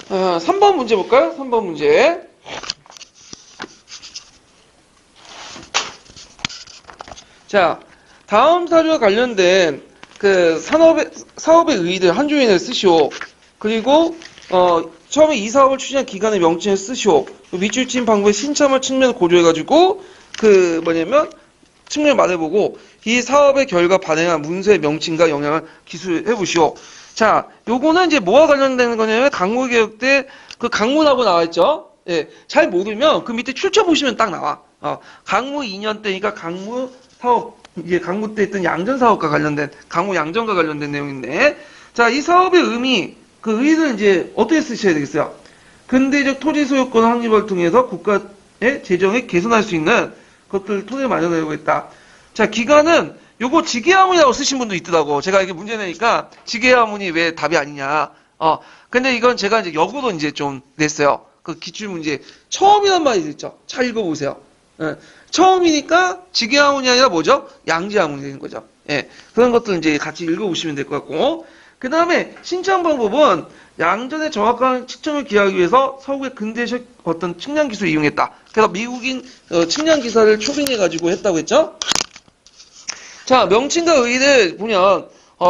[SPEAKER 1] 아, 3번 문제 볼까요? 3번 문제. 자, 다음 사료와 관련된 그 사업의 의의들 한 줄을 쓰시오. 그리고 처음에 이 사업을 추진한 기관의 명칭을 쓰시오. 밑줄 친 방법의 신참을 측면을 고려해가지고 그 뭐냐면 측면을 말해보고 이 사업의 결과 발행한 문서의 명칭과 영향을 기술해보시오. 자, 요거는 이제 뭐와 관련되는 거냐면 강무개혁 때 그 강문하고 나와있죠. 예, 잘 모르면 그 밑에 출처 보시면 딱 나와. 강무 2년 때니까 강무 사업, 이게 강무 때 있던 양전 사업과 관련된, 강무 양전과 관련된 내용인데, 자, 이 사업의 의미, 그 의의를 이제 어떻게 쓰셔야 되겠어요? 근대적 토지 소유권 확립을 통해서 국가의 재정에 개선할 수 있는 것들 토대를 마련하려고 했다. 자, 기간은 요거 지게화문이라고 쓰신 분도 있더라고. 제가 이게 문제 내니까 지게화문이 왜 답이 아니냐. 근데 이건 제가 이제 역으로 이제 좀 냈어요. 그 기출문제. 처음이란 말이 있죠. 잘 읽어보세요. 예. 처음이니까 지게화문이 아니라 뭐죠? 양지화문이 되는 거죠. 예. 그런 것들 이제 같이 읽어보시면 될 것 같고. 그 다음에 신청 방법은 양전의 정확한 측정을 기하기 위해서 서구의 근대식 어떤 측량 기술을 이용했다. 그래서 미국인 측량 기사를 초빙해가지고 했다고 했죠? 자, 명칭과 의의를 보면,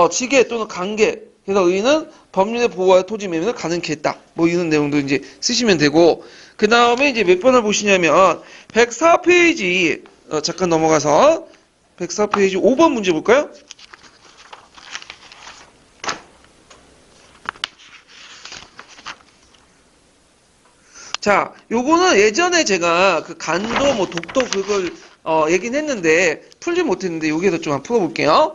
[SPEAKER 1] 지게 또는 관계. 그래서 의의는 법률에 보호하여 토지 매매를 가능케 했다. 뭐 이런 내용도 이제 쓰시면 되고, 그 다음에 이제 몇 번을 보시냐면, 104페이지, 잠깐 넘어가서, 104페이지 5번 문제 볼까요? 자, 요거는 예전에 제가 그 간도, 뭐 독도 그걸, 얘기는 했는데, 풀지 못했는데, 여기에서 좀 한번 풀어볼게요.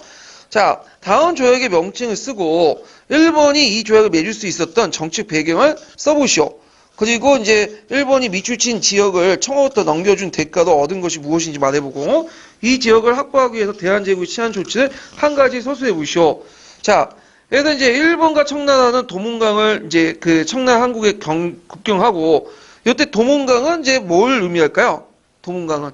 [SPEAKER 1] 자, 다음 조약의 명칭을 쓰고 1번이 이 조약을 맺을 수 있었던 정책 배경을 써보시오. 그리고 이제 1번이 밑줄친 지역을 청와부터 넘겨준 대가로 얻은 것이 무엇인지 말해보고 이 지역을 확보하기 위해서 대한제국이 취한 조치를 한 가지 서술해 보시오. 자, 그래서 이제 1번과 청나라는 도문강을 이제 그 청나라 한국에 국경하고 이때 도문강은 이제 뭘 의미할까요? 도문강은.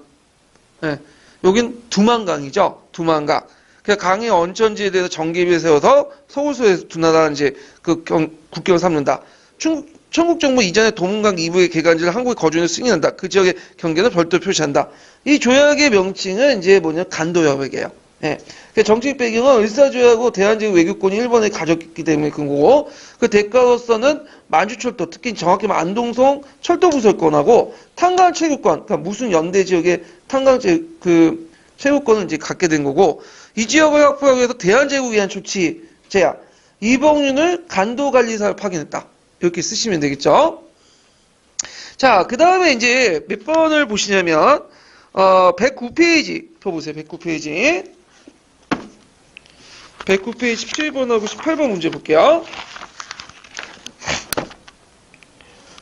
[SPEAKER 1] 네, 여긴 두만강이죠. 두만강. 그 강의 언천지에 대해서 전개비를 세워서 서울소에서 두 나라는 이제 그 국경을 삼는다. 청국 정부 이전에 도문강 이부의 개간지를 한국에 거주인을 승인한다. 그 지역의 경계는 별도로 표시한다. 이 조약의 명칭은 이제 뭐냐 간도협약이에요. 예. 그 정책 배경은 을사조약하고 대한제국 외교권이 일본에 가졌기 때문에 그런 거고 그 대가로서는 만주철도 특히 정확히 말하면 안동성 철도부설권하고 탄광 체류권 그러니까 무슨 연대 지역의 탄광 그 체류권을 이제 갖게 된 거고 이 지역을 확보하기 위해서 대한제국에 의한 조치 제약 이봉윤을 간도관리사를 파견했다. 이렇게 쓰시면 되겠죠. 자, 그 다음에 이제 몇 번을 보시냐면 109페이지 펴보세요. 109페이지 17번하고 18번 문제 볼게요.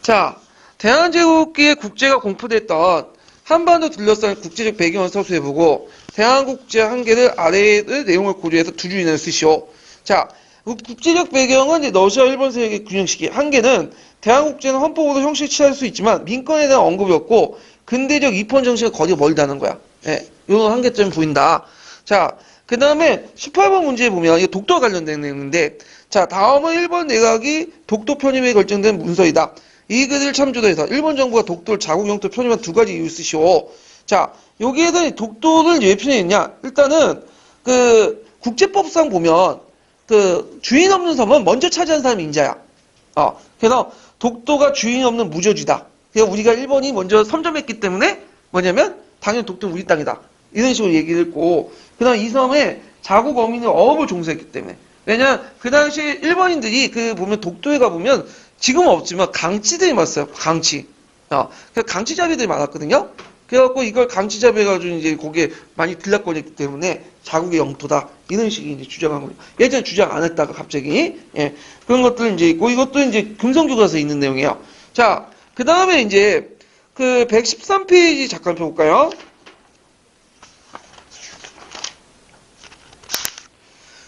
[SPEAKER 1] 자, 대한제국기의 국제가 공포됐던 한반도 둘러싼 국제적 배경을 서술해보고 대한국제 한계를 아래의 내용을 고려해서 두 줄 이내를 쓰시오. 자, 국제적 배경은 이제 러시아 일본 세력의 균형시기 한계는 대한국제는 헌법으로 형식을 취할 수 있지만 민권에 대한 언급이 없고 근대적 입헌 정신과 거리가 멀다는 거야. 예, 이런 한계점이 보인다. 자, 그 다음에 18번 문제에 보면 이게 독도와 관련된 내용인데 자, 다음은 일본 내각이 독도 편입에 결정된 문서이다. 이 글을 참조로 해서 일본 정부가 독도를 자국 영토 편입한 두 가지 이유 쓰시오. 자, 여기에서 독도를 왜 편입했냐? 일단은 그 국제법상 보면 그 주인 없는 섬은 먼저 차지한 사람이 인자야. 그래서 독도가 주인 없는 무저지다. 그래서 우리가 일본이 먼저 선점했기 때문에 뭐냐면 당연히 독도는 우리 땅이다. 이런 식으로 얘기를 했고 그다음 이 섬에 자국 어민의 어업을 종사했기 때문에 왜냐 그 당시 일본인들이 그 보면 독도에 가보면 지금은 없지만 강치들이 많았어요. 강치. 강취잡이들이 많았거든요. 그래갖고 이걸 강취잡이 해가지고 이제 거기에 많이 들락거렸기 때문에 자국의 영토다. 이런 식의 이제 주장한 거예요. 예전에 주장 안 했다가 갑자기, 예. 그런 것들 이제 있고, 이것도 이제 금성교과서에 있는 내용이에요. 자, 그 다음에 이제 그 113페이지 잠깐 펴볼까요?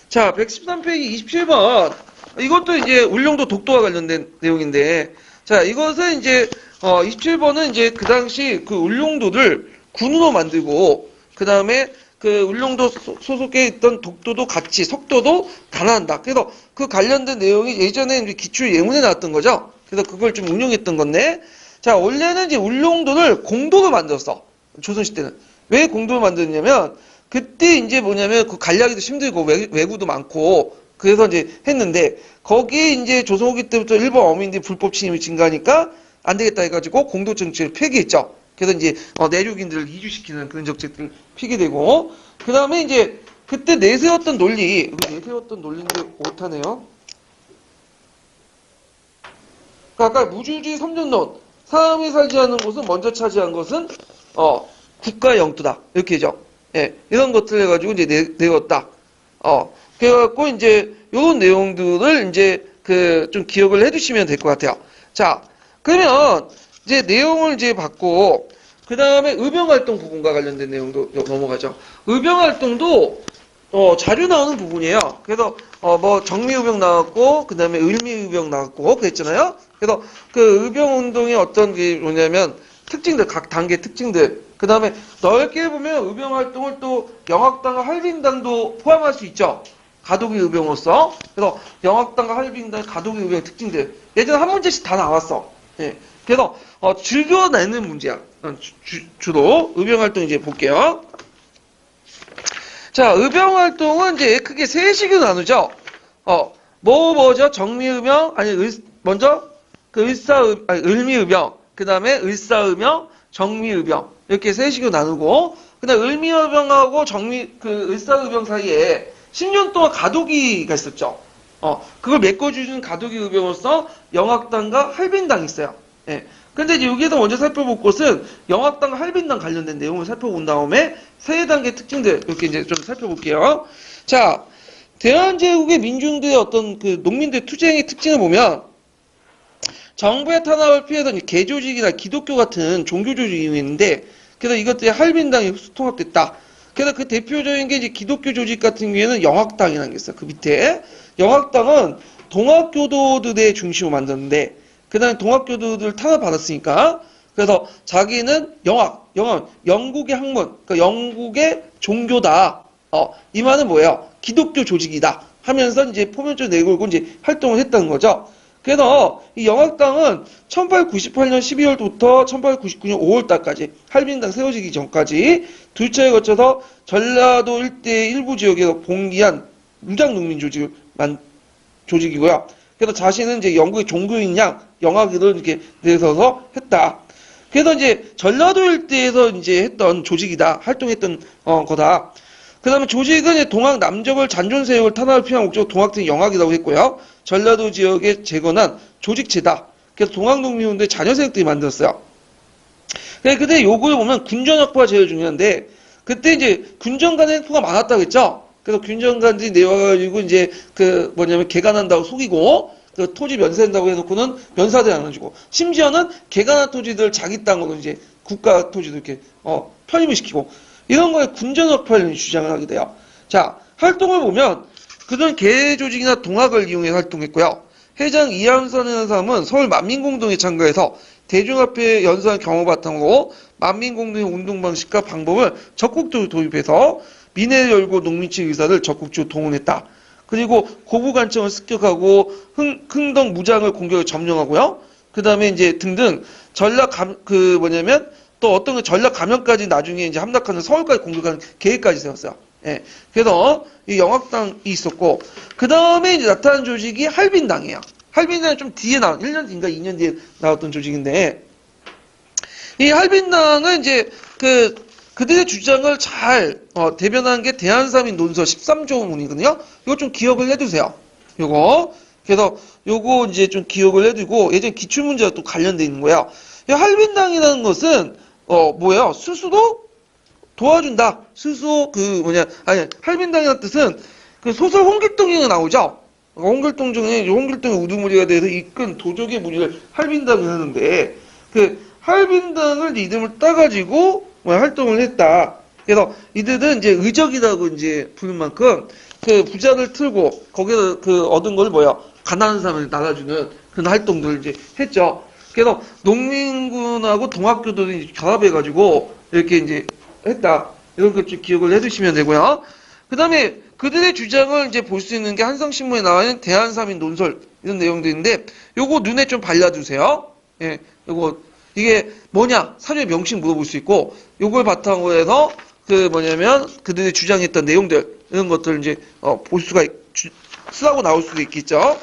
[SPEAKER 1] 자, 113페이지 27번. 이것도 이제 울릉도 독도와 관련된 내용인데, 자, 이것은 이제, 27번은 이제 그 당시 그 울릉도를 군으로 만들고, 그 다음에 그 울릉도 소속에 있던 독도도 같이, 석도도 단합한다. 그래서 그 관련된 내용이 예전에 기출 예문에 나왔던 거죠. 그래서 그걸 좀 응용했던 건데, 자, 원래는 이제 울릉도를 공도로 만들었어. 조선시대는. 왜 공도로 만들었냐면, 그때 이제 뭐냐면 그 관리하기도 힘들고 왜구도 많고 그래서 이제 했는데 거기에 이제 조선 후기 때부터 일본 어민들이 불법 침입이 증가하니까 안 되겠다 해가지고 공도 정책을 폐기했죠. 그래서 이제 내륙인들을 이주시키는 그런 정책들을 폐기되고 그 다음에 이제 그때 내세웠던 논리인데 못하네요. 그러니까 아까 무주주의 삼전론 사람이 살지 않는 곳은 먼저 차지한 것은 국가의 영토다 이렇게 하죠. 예, 이런 것들 해가지고 이제 내었다. 그래갖고 이제 요런 내용들을 이제 좀 기억을 해두시면 될 것 같아요. 자, 그러면 이제 내용을 이제 받고 그 다음에 의병활동 부분과 관련된 내용도 넘어가죠. 의병활동도 자료 나오는 부분이에요. 그래서 뭐 정미의병 나왔고 그 다음에 을미의병 나왔고 그랬잖아요. 그래서 그 의병운동의 어떤 게 뭐냐면 특징들 각 단계 특징들 그 다음에 넓게 보면 의병활동을 또 영학당과 할빈당도 포함할 수 있죠. 가독의 의병으로서. 그래서 영학당과 할빈당, 가독의 의병의 특징들. 예전에 한 문제씩 다 나왔어. 예. 그래서 즐겨내는 문제야. 주로 의병활동 이제 볼게요. 자, 의병활동은 이제 크게 세 식으로 나누죠. 뭐죠? 정미의병, 먼저 그 을미의병, 그 다음에 을사의병, 정미의병. 이렇게 세 식으로 나누고, 그다음 을미의병하고 을사의병 사이에 10년 동안 가도기가 있었죠. 그걸 메꿔주는 가도기 의병으로서 영학당과 할빈당이 있어요. 예. 근데 이제 여기에서 먼저 살펴볼 것은 영학당과 할빈당 관련된 내용을 살펴본 다음에 세 단계 특징들 이렇게 이제 좀 살펴볼게요. 자, 대한제국의 민중들의 어떤 그 농민들의 투쟁의 특징을 보면 정부의 탄압을 피해서 개조직이나 기독교 같은 종교 조직이 있는데 그래서 이것들이 할빈당이 통합됐다. 그래서 그 대표적인 게 이제 기독교 조직 같은 경우에는 영학당이라는 게 있어요. 그 밑에. 영학당은 동학교도들의 중심으로 만들었는데, 그 다음에 동학교도들을 탄압받았으니까, 그래서 자기는 영국의 학문, 그러니까 영국의 종교다. 이 말은 뭐예요? 기독교 조직이다. 하면서 이제 포면적으로 내걸고 이제 활동을 했다는 거죠. 그래서 이 영학당은 1898년 12월부터 1899년 5월달까지 할빈당 세워지기 전까지 두 차례에 거쳐서 전라도 일대 일부 지역에서 봉기한 무장농민 조직이고요. 그래서 자신은 이제 영국의 종교인 양 영학을 이렇게 내서서 했다. 그래서 이제 전라도 일대에서 이제 했던 조직이다. 활동했던 거다. 그 다음에 조직은 동학 남적을 잔존세력을 탄압을 피한 목적으로 동학된 영학이라고 했고요. 전라도 지역에 재건한 조직체다. 그래서 동학농민운동의 자녀세력들이 만들었어요. 근데 요거에 보면 군전학부가 제일 중요한데, 그때 이제 군전 간의 횡포가 많았다고 했죠? 그래서 군전 간들이 내와가지고 이제 개간한다고 속이고, 그 토지 면세한다고 해놓고는 면사들 안 해주고, 심지어는 개간한 토지들 자기 땅으로 이제 국가 토지도 이렇게, 편입을 시키고, 이런 거에 군전학파를 주장을 하게 돼요. 자, 활동을 보면, 그들은 개조직이나 동학을 이용해 활동했고요. 회장 이한선이라는 사람은 서울 만민공동에 참가해서 대중화폐 연수한 경험 바탕으로 만민공동의 운동 방식과 방법을 적극적으로 도입해서 민회를 열고 농민측 의사를 적극적으로 동원했다. 그리고 고부간청을 습격하고 흥덕 무장을 공격을 점령하고요. 그 다음에 이제 등등 또 어떤 전략 감염까지 나중에 이제 함락하는 서울까지 공격하는 계획까지 세웠어요. 예. 그래서 이 영학당이 있었고, 그 다음에 이제 나타난 조직이 할빈당이에요. 할빈당은 좀 뒤에 1년 뒤인가 2년 뒤에 나왔던 조직인데, 이 할빈당은 이제 그들의 주장을 잘 대변한 게 대한사민 논서 13조문이거든요. 이거 좀 기억을 해두세요. 요거. 그래서 요거 이제 좀 기억을 해두고, 예전 기출문제와 또 관련돼 있는 거예요. 이 할빈당이라는 것은 뭐예요? 스스로 도와준다. 스스로 할빈당이라는 뜻은 그 소설 홍길동이 나오죠. 홍길동 중에 홍길동의 우두머리가 돼서 이끈 도적의 무리를 할빈당을 하는데 그 할빈당을 이름을 따가지고 활동을 했다. 그래서 이들은 이제 의적이라고 이제 부른 만큼 그 부자를 틀고 거기서 그 얻은 걸 가난한 사람을 나눠주는 그런 활동들을 이제 했죠. 그래서 농민군하고 동학교도를 결합해가지고 이렇게 이제 했다. 이런 것 좀 기억을 해두시면 되고요. 그 다음에 그들의 주장을 이제 볼 수 있는 게 한성신문에 나와 있는 대한사민 논설 이런 내용들인데 요거 눈에 좀 발라두세요. 예, 요거 이게 뭐냐 사료의 명칭 물어볼 수 있고 요걸 바탕으로 해서 그들이 주장했던 내용들 이런 것들을 이제 볼 수가 쓰라고 나올 수도 있겠죠.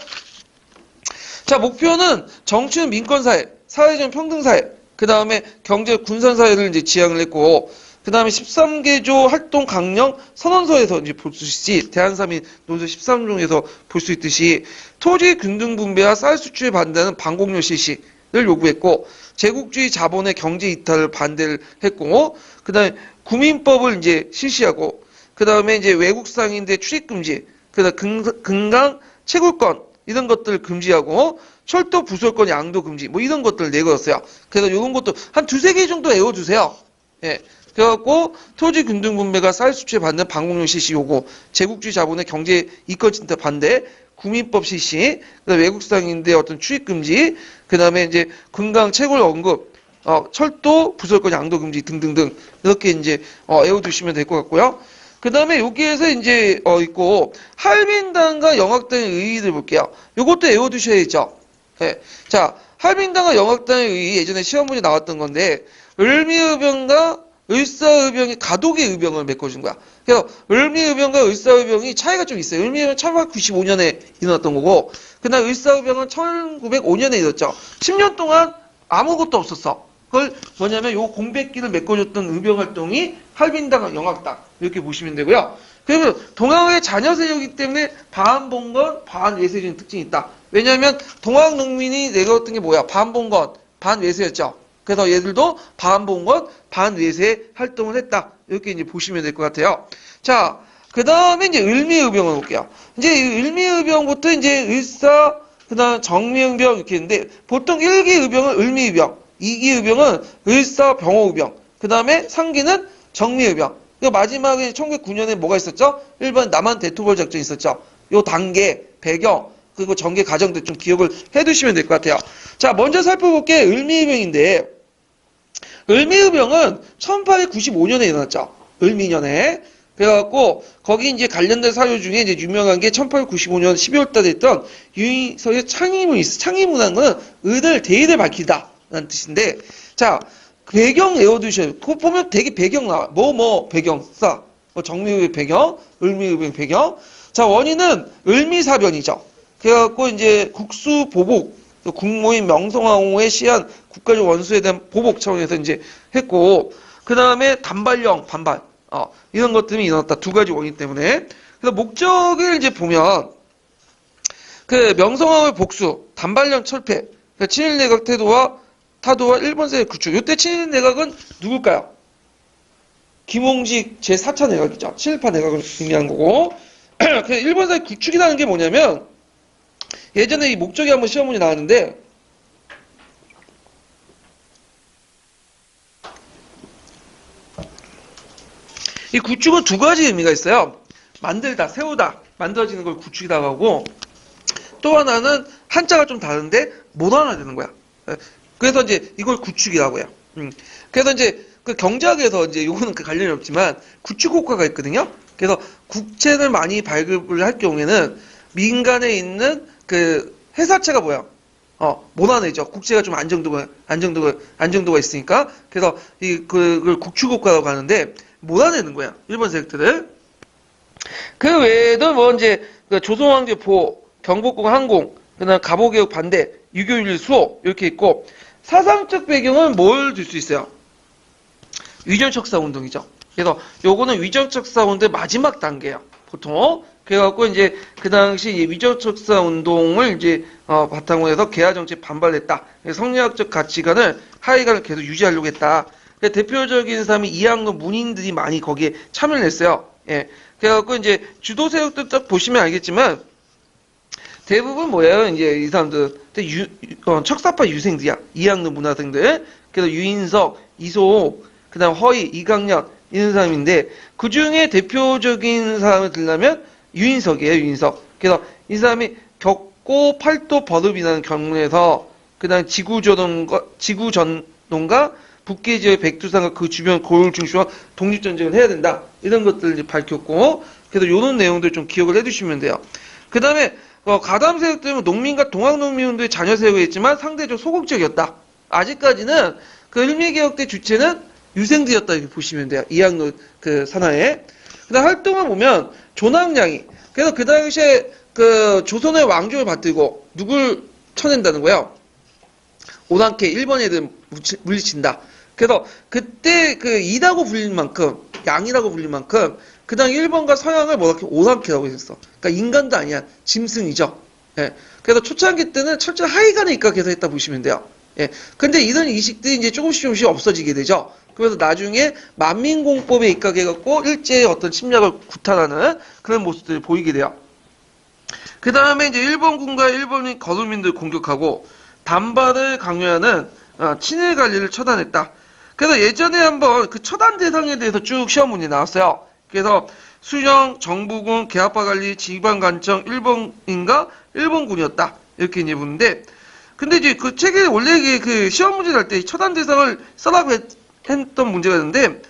[SPEAKER 1] 자, 목표는 정치는 민권사회, 사회적 평등사회, 그 다음에 경제 군산사회를 이제 지향을 했고, 그 다음에 13개조 활동 강령 선언서에서 이제 볼 수 있듯이, 대한사민 논설 13종에서 볼 수 있듯이, 토지 균등 분배와 쌀 수출에 반대하는 반공료 실시를 요구했고, 제국주의 자본의 경제 이탈을 반대를 했고, 그 다음에 구민법을 이제 실시하고, 그 다음에 이제 외국 상인들 출입 금지, 그 다음에 금강 채굴권, 이런 것들을 금지하고 철도 부설권 양도 금지 뭐 이런 것들을 내걸었어요. 그래서 이런 것도 한 두세 개 정도 외워두세요. 예. 그래갖고 토지 균등 분배가 쌀 수출에 반대 방공령 실시 요구, 제국주의 자본의 경제 이권 침탈 반대, 구민법 실시, 그다음에 외국 상인들의 어떤 출입 금지, 그다음에 이제 금강 채굴 언급, 철도 부설권 양도 금지 등등등 이렇게 이제 외워두시면 될 것 같고요. 그 다음에 여기에서 이제 있고 할빈당과 영악당의 의의를 볼게요. 요것도 외워두셔야죠. 네. 자, 할빈당과 영악당의 의의 예전에 시험 문제 나왔던 건데 을미의병과 을사의병이 가독의 의병을 메꿔준 거야. 그래서 을미의병과 을사의병이 차이가 좀 있어요. 을미의병은 1895년에 일어났던 거고 그다음 을사의병은 1905년에 일어났죠. 10년 동안 아무것도 없었어. 그걸 뭐냐면 요 공백기를 메꿔줬던 의병 활동이 할빈당과 영악당 이렇게 보시면 되고요. 그러면 동학의 자녀 세력이기 때문에 반봉건, 반외세적인 특징이 있다. 왜냐하면 동학 농민이 내걸었던 게 뭐야? 반봉건, 반외세였죠. 그래서 얘들도 반봉건, 반외세 활동을 했다. 이렇게 이제 보시면 될 것 같아요. 자, 그 다음에 이제 을미의병을 볼게요. 이제 을미의병부터 이제 을사, 그 다음 정미의병 이렇게 있는데 보통 1기 의병은 을미의병, 2기 의병은 을사 병호의병, 그 다음에 3기는 정미의병. 마지막에 1909년에 뭐가 있었죠? 일본 남한 대토벌 작전이 있었죠. 요 단계, 배경, 그리고 전개 과정들 좀 기억을 해두시면 될 것 같아요. 자, 먼저 살펴볼 게 을미의병인데, 을미의병은 1895년에 일어났죠. 을미년에. 그래갖고, 거기 이제 관련된 사유 중에 이제 유명한 게 1895년 12월 달에 했던 유인서의 창의문이 있어. 창의문이라는 거는 의를, 대의를 밝히다. 라는 뜻인데, 자, 배경 외워두셔요. 그거 보면 되게 배경 나와. 배경, 정미의 배경, 을미의 배경. 자, 원인은 을미사변이죠. 그래갖고 이제 국수 보복, 국모인 명성황후의 시한 국가적 원수에 대한 보복 차원에서 이제 했고, 그 다음에 단발령, 반발, 이런 것들이 일어났다. 두 가지 원인 때문에. 그래서 목적을 이제 보면, 그 명성황후의 복수, 단발령 철폐, 그러니까 친일내각 타도와 일본 세력 구축. 이때 친일 내각은 누굴까요? 김홍식 제4차 내각이죠. 친일파 내각을 의미한 거고. 일본 세력 구축이라는 게 뭐냐면 예전에 이 목적이 한번 시험 문제 나왔는데 이 구축은 두 가지 의미가 있어요. 만들다, 세우다, 만들어지는 걸 구축이라고 하고 또 하나는 한자가 좀 다른데 모던화되는 거야. 그래서 이제 이걸 구축이라고 해요. 그래서 이제 그 경제학에서 이제 요거는 그 관련이 없지만 구축 효과가 있거든요. 그래서 국채를 많이 발급을 할 경우에는 민간에 있는 그 회사채가 뭐야? 모난해죠. 국채가 좀 안정도가 있으니까. 그래서 그걸 국축 효과라고 하는데 모난내는 거야. 일본 세력들을. 그 외에도 뭐 이제 그 조선왕조 보호, 경복궁 항공, 그다음 갑오개혁 반대, 유교윤리 수호 이렇게 있고 사상적 배경은 뭘 들 수 있어요? 위전척사 운동이죠. 그래서 요거는 위전척사 운동의 마지막 단계예요. 보통. 그래갖고 이제 그 당시 위전척사 운동을 이제 바탕으로 해서 개화 정치에 반발했다. 성리학적 가치관을 하위관을 계속 유지하려고 했다. 대표적인 사람이 이항로 문인들이 많이 거기에 참여를 했어요. 예. 그래갖고 이제 주도 세력들 딱 보시면 알겠지만 대부분 뭐예요? 이제 이 사람들 척사파 유생들이야. 이항로 문화생들. 그래서 유인석, 이소옥, 그다음 허희, 이강렬 이런 사람인데 그 중에 대표적인 사람을 들려면 유인석이에요. 유인석. 그래서 이 사람이 격고 팔도 버룹이라는 경로에서 그다음 지구전동과 북계 지역 백두산과 그 주변 고을 중심으로 독립전쟁을 해야 된다. 이런 것들을 이제 밝혔고, 그래서 이런 내용들 좀 기억을 해두시면 돼요. 그 다음에, 가담 세력들은 농민과 동학농민운동의 자녀 세력이었지만 상대적으로 소극적이었다. 아직까지는 그 일미개혁대 주체는 유생들이었다. 이렇게 보시면 돼요. 이항로 그 산하에. 그 다음 활동을 보면, 조남량이. 그래서 그 당시에 그 조선의 왕조를 받들고 누굴 쳐낸다는 거예요? 오랑캐 일본 애들 물리친다. 그래서 그때 그 이라고 불릴 만큼 양이라고 불릴 만큼 그다음 일본과 서양을 뭐렇게 오랑캐라고 했었어. 그러니까 인간도 아니야. 짐승이죠. 예. 그래서 초창기 때는 철저히 하위관에 입각해서 했다 보시면 돼요. 예. 근데 이런 이식들이 이제 조금씩 없어지게 되죠. 그래서 나중에 만민공법에 입각해갖고 일제의 어떤 침략을 구탄하는 그런 모습들이 보이게 돼요. 그 다음에 이제 일본군과 일본인 거주민들 공격하고 단발을 강요하는 친일 관리를 처단했다. 그래서 예전에 한번 그 처단 대상에 대해서 쭉 시험 문제 나왔어요. 그래서 수령, 정부군, 계합파 관리, 지방관청, 일본인과 일본군이었다. 이렇게 이제 보는데, 근데 이제 그 책에 원래 그 시험 문제 날 때 처단 대상을 써라고 했던 문제가 있는데,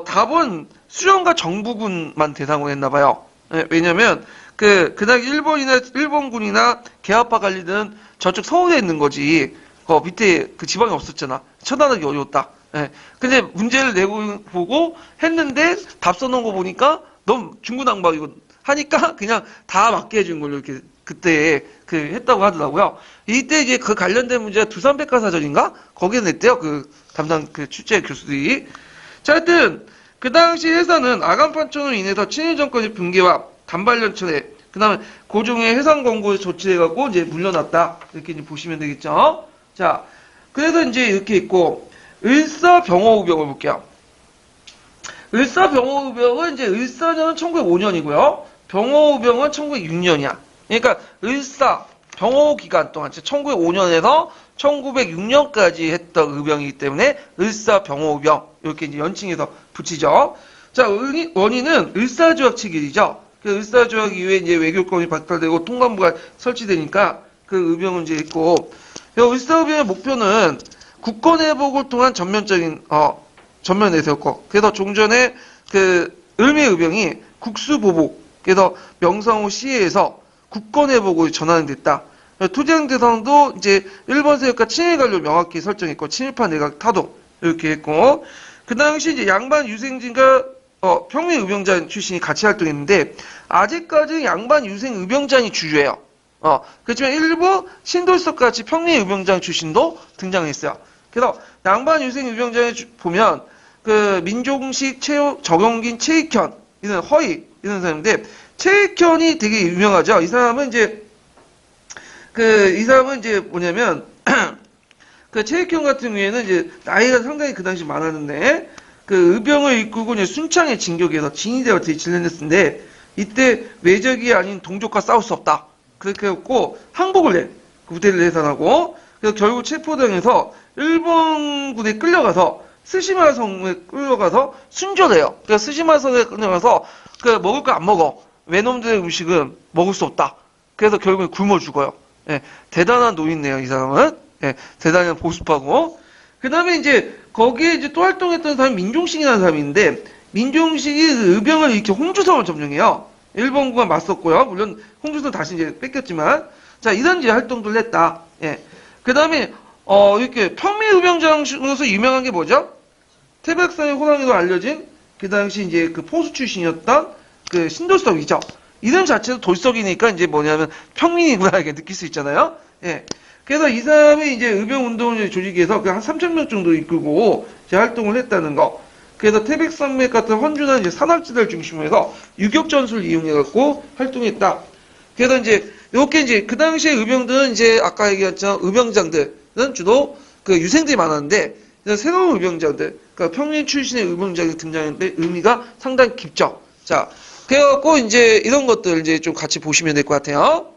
[SPEAKER 1] 답은 수령과 정부군만 대상으로 했나봐요. 예, 왜냐면, 그날 일본군이나 계합파 관리는 저쪽 서울에 있는 거지. 밑에 그 지방에 없었잖아. 처단하기 어려웠다. 예. 근데 문제를 내고 보고 했는데 답 써놓은 거 보니까 너무 중구난방이고 하니까 그냥 다 맞게 해준 걸로 이렇게 그때 그 했다고 하더라고요. 이때 이제 그 관련된 문제가 두산백과사전인가? 거기에 냈대요. 그 담당 그 출제 교수들이. 자, 하여튼 그 당시 해사는 아간판천으로 인해서 친일 정권의 붕괴와 단발연천에 그 다음에 고종의 해상 권고에 조치해갖고 이제 물러났다. 이렇게 이제 보시면 되겠죠. 자, 그래서 이제 이렇게 있고, 을사병호우병을 볼게요. 을사병호우병은 이제 을사년은 1905년이고요. 병호우병은 1906년이야. 그러니까 을사, 병호 기간 동안 1905년에서 1906년까지 했던 의병이기 때문에 을사병호우병 이렇게 이제 연칭해서 붙이죠. 자, 원인은 을사조약 체결이죠. 그 을사조약 이후에 이제 외교권이 박탈되고 통감부가 설치되니까 그 의병은 이제 있고, 을사의병의 목표는 국권 회복을 통한 전면적인 전면 내세웠고, 그래서 종전에 그 을미의병이 국수보복, 그래서 명성호 시해에서 국권 회복을 전환됐다. 투쟁 대상도 이제 일본 세력과 친일 관료 명확히 설정했고, 친일파 내각 타도 이렇게 했고, 그 당시 이제 양반 유생진과 평민의병장 출신이 같이 활동했는데, 아직까지 양반 유생 의병장이 주류예요. 그렇지만 일부 신돌석 같이 평민의병장 출신도 등장했어요. 그래서 양반 유생 의병장에 보면 그 민종식, 정용긴, 최익현 이런 허희 이런 사람인데 최익현이 되게 유명하죠. 이 사람은 이제 뭐냐면 그 최익현 같은 경우에는 이제 나이가 상당히 그 당시 많았는데 그 의병을 이끌고 이제 순창에 진격해서 진위대와 진련했는데 이때 외적이 아닌 동족과 싸울 수 없다. 그렇게 했고 항복을 해. 부대를 해산하고 그래서 결국 체포당해서 일본군에 끌려가서 스시마성에 끌려가서 순교해요. 그래서 스시마성에 끌려가서 그 먹을 거 안 먹어. 외놈들의 음식은 먹을 수 없다. 그래서 결국에 굶어 죽어요. 예, 대단한 노인네요, 이 사람은. 예, 대단한 보수파고. 그 다음에 이제 거기에 이제 또 활동했던 사람이 민종식이라는 사람인데 민종식이 그 의병을 이렇게 홍주성을 점령해요. 일본군과 맞섰고요. 물론 홍주성 다시 이제 뺏겼지만 자 이런 이제 활동들을 했다. 예. 그 다음에 이렇게 평민의병장으로서 유명한 게 뭐죠? 태백산의 호랑이로 알려진 그 당시 이제 그 포수 출신이었던 그 신돌석이죠. 이름 자체도 돌석이니까 이제 뭐냐면 평민이구나 이렇게 느낄 수 있잖아요. 예. 그래서 이 사람이 이제 의병운동을 조직해서 한 3,000명 정도 이끌고 이제 활동을 했다는 거. 그래서 태백산맥 같은 헌준한 이제 산악지대를 중심으로 해서 유격전술을 이용해갖고 활동했다. 그래서 이제, 요렇게 이제, 그 당시에 의병들은 이제, 아까 얘기했죠. 의병장들은 주로 그 유생들이 많았는데 새로운 의병자들, 그러니까 평민 출신의 의병자들이 등장했는데 의미가 상당히 깊죠. 자, 그래갖고 이제 이런 것들 이제 좀 같이 보시면 될 것 같아요.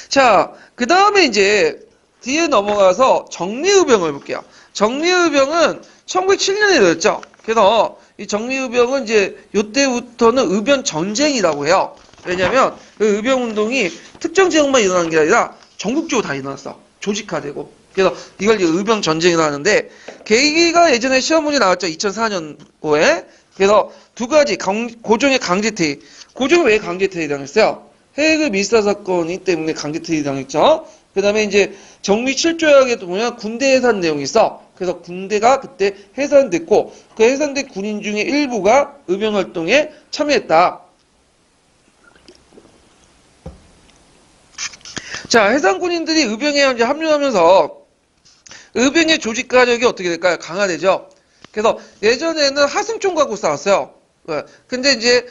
[SPEAKER 1] 자, 그 다음에 이제 뒤에 넘어가서 정리의병을 볼게요. 정리의병은 1907년에 열렸죠. 그래서 이 정리의병은 이제 이때부터는 의병 전쟁이라고 해요. 왜냐면 그 의병 운동이 특정 지역만 일어나는 게 아니라 전국적으로 다 일어났어. 조직화되고. 그래서 이걸 이제 의병 전쟁이라고 하는데 계기가 예전에 시험 문제 나왔죠. 2004년도에. 그래서 두 가지 고종의 강제퇴위. 고종이 왜 강제퇴위 당했어요? 해외그 밀사 사건이 때문에 강제퇴위 당했죠. 그 다음에 이제 정리 7조약에 보면 군대 해산 내용이 있어. 그래서 군대가 그때 해산됐고 그 해산된 군인 중에 일부가 의병 활동에 참여했다. 자, 해산 군인들이 의병에 이제 합류하면서 의병의 조직 가력이 어떻게 될까요? 강화되죠. 그래서 예전에는 하승총 갖고 싸웠어요. 근데 이제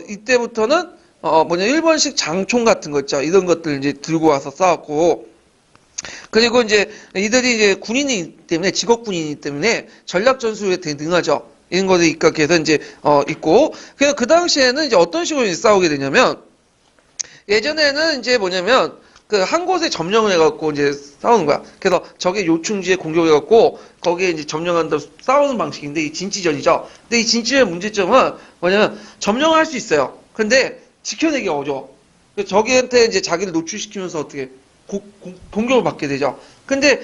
[SPEAKER 1] 이때부터는 일본식 장총 같은 거 있죠. 이런 것들 이제 들고 와서 싸웠고, 그리고 이제 이들이 이제 군인이기 때문에, 직업 군인이기 때문에 전략 전술에 되게 능하죠. 이런 것에 입각해서 이제 있고, 그래서 그 당시에는 이제 어떤 식으로 이제 싸우게 되냐면, 예전에는 이제 그 한 곳에 점령을 해갖고 이제 싸우는 거야. 그래서 적의 요충지에 공격해갖고 거기에 이제 점령한다고 싸우는 방식인데 이 진지전이죠. 근데 이 진지전의 문제점은 뭐냐면 점령을 할 수 있어요. 근데 지켜내기 어려워. 적한테 이제 자기를 노출시키면서 어떻게 공격을 받게 되죠. 근데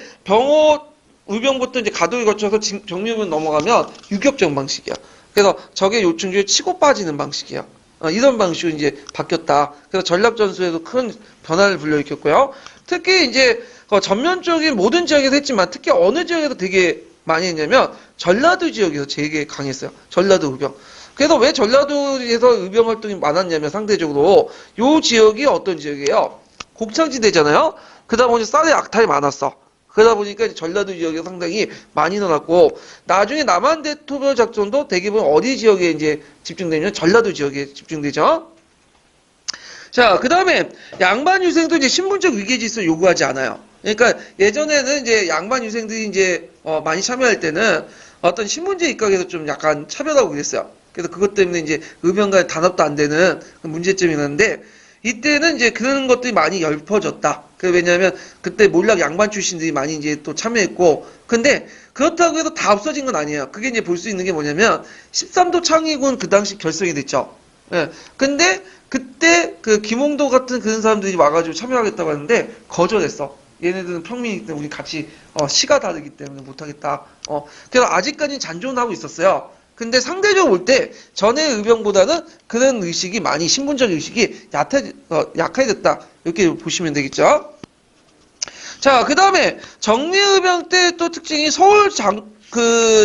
[SPEAKER 1] 의병부터 이제 가도를 거쳐서 정리군 넘어가면 유격전 방식이야. 그래서 적의 요충지에 치고 빠지는 방식이야. 이런 방식으로 이제 바뀌었다. 그래서 전략 전술에도 큰 변화를 불러일으켰고요. 특히 이제 전면적인 모든 지역에서 했지만 특히 어느 지역에서 되게 많이 했냐면 전라도 지역에서 되게 강했어요. 전라도 의병. 그래서 왜 전라도에서 의병 활동이 많았냐면 상대적으로 요 지역이 어떤 지역이에요? 곡창지대잖아요. 그러다 보니 쌀의 악탈이 많았어. 그러다 보니까 이제 전라도 지역에 상당히 많이 일어났고 나중에 남한 대토벌 작전도 대부분 어디 지역에 이제 집중되냐면 전라도 지역에 집중되죠. 자, 그 다음에 양반 유생도 이제 신분적 위계 질서 요구하지 않아요. 그러니까 예전에는 이제 양반 유생들이 이제 많이 참여할 때는 어떤 신분제 입각에서 좀 약간 차별하고 그랬어요. 그래서 그것 때문에 이제 의병 간 단합도 안 되는 문제점이 있는데 이때는 이제 그런 것들이 많이 엷어졌다. 왜냐하면 그때 몰락 양반 출신들이 많이 이제 또 참여했고, 근데 그렇다고 해서 다 없어진 건 아니에요. 그게 이제 볼 수 있는 게 뭐냐면 13도 창의군 그 당시 결성이 됐죠. 예. 근데 그때 그 김홍도 같은 그런 사람들이 와가지고 참여하겠다고 하는데 거절했어. 얘네들은 평민이기 때문에 우리 같이 시가 다르기 때문에 못하겠다. 그래서 아직까지는 잔존하고 있었어요. 근데 상대적으로 볼 때 전의 의병보다는 그런 의식이 많이 신분적 의식이 약해졌다 이렇게 보시면 되겠죠. 자, 그 다음에 정리의병 때 또 특징이 서울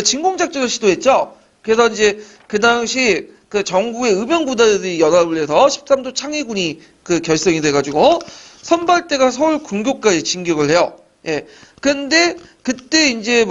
[SPEAKER 1] 진공작전을 시도했죠. 그래서 이제 그 당시 그 전국의 의병부대들이 연합을 해서 13도 창의군이 그 결성이 돼가지고 선발대가 서울 군교까지 진격을 해요. 예. 근데 그때 이제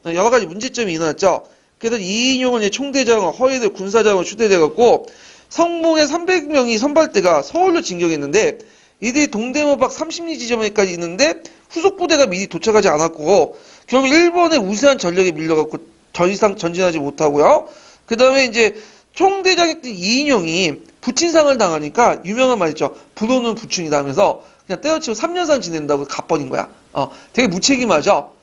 [SPEAKER 1] 여러 가지 문제점이 일어났죠. 그래서 이인용은 이제 총대장, 허위들 군사장으로 추대돼갖고 성몽의 300명이 선발대가 서울로 진격했는데 이들이 동대문밖 30리 지점에까지 있는데 후속 부대가 미리 도착하지 않았고 결국 일본의 우세한 전력에 밀려갖고 더 이상 전진하지 못하고요. 그 다음에 이제 총대장했던 이인용이 부친상을 당하니까 유명한 말 있죠. 부도는 부친이다 하면서 그냥 때려치고 3년상 지낸다고 가버린 거야. 되게 무책임하죠.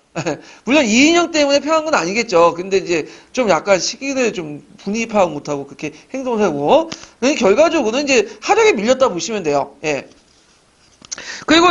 [SPEAKER 1] 물론 이인영 때문에 패한 건 아니겠죠. 근데 이제 좀 약간 시기를 좀 분위기 파악 못하고 그렇게 행동을 하고 결과적으로는 이제 하력에 밀렸다 보시면 돼요. 예. 그리고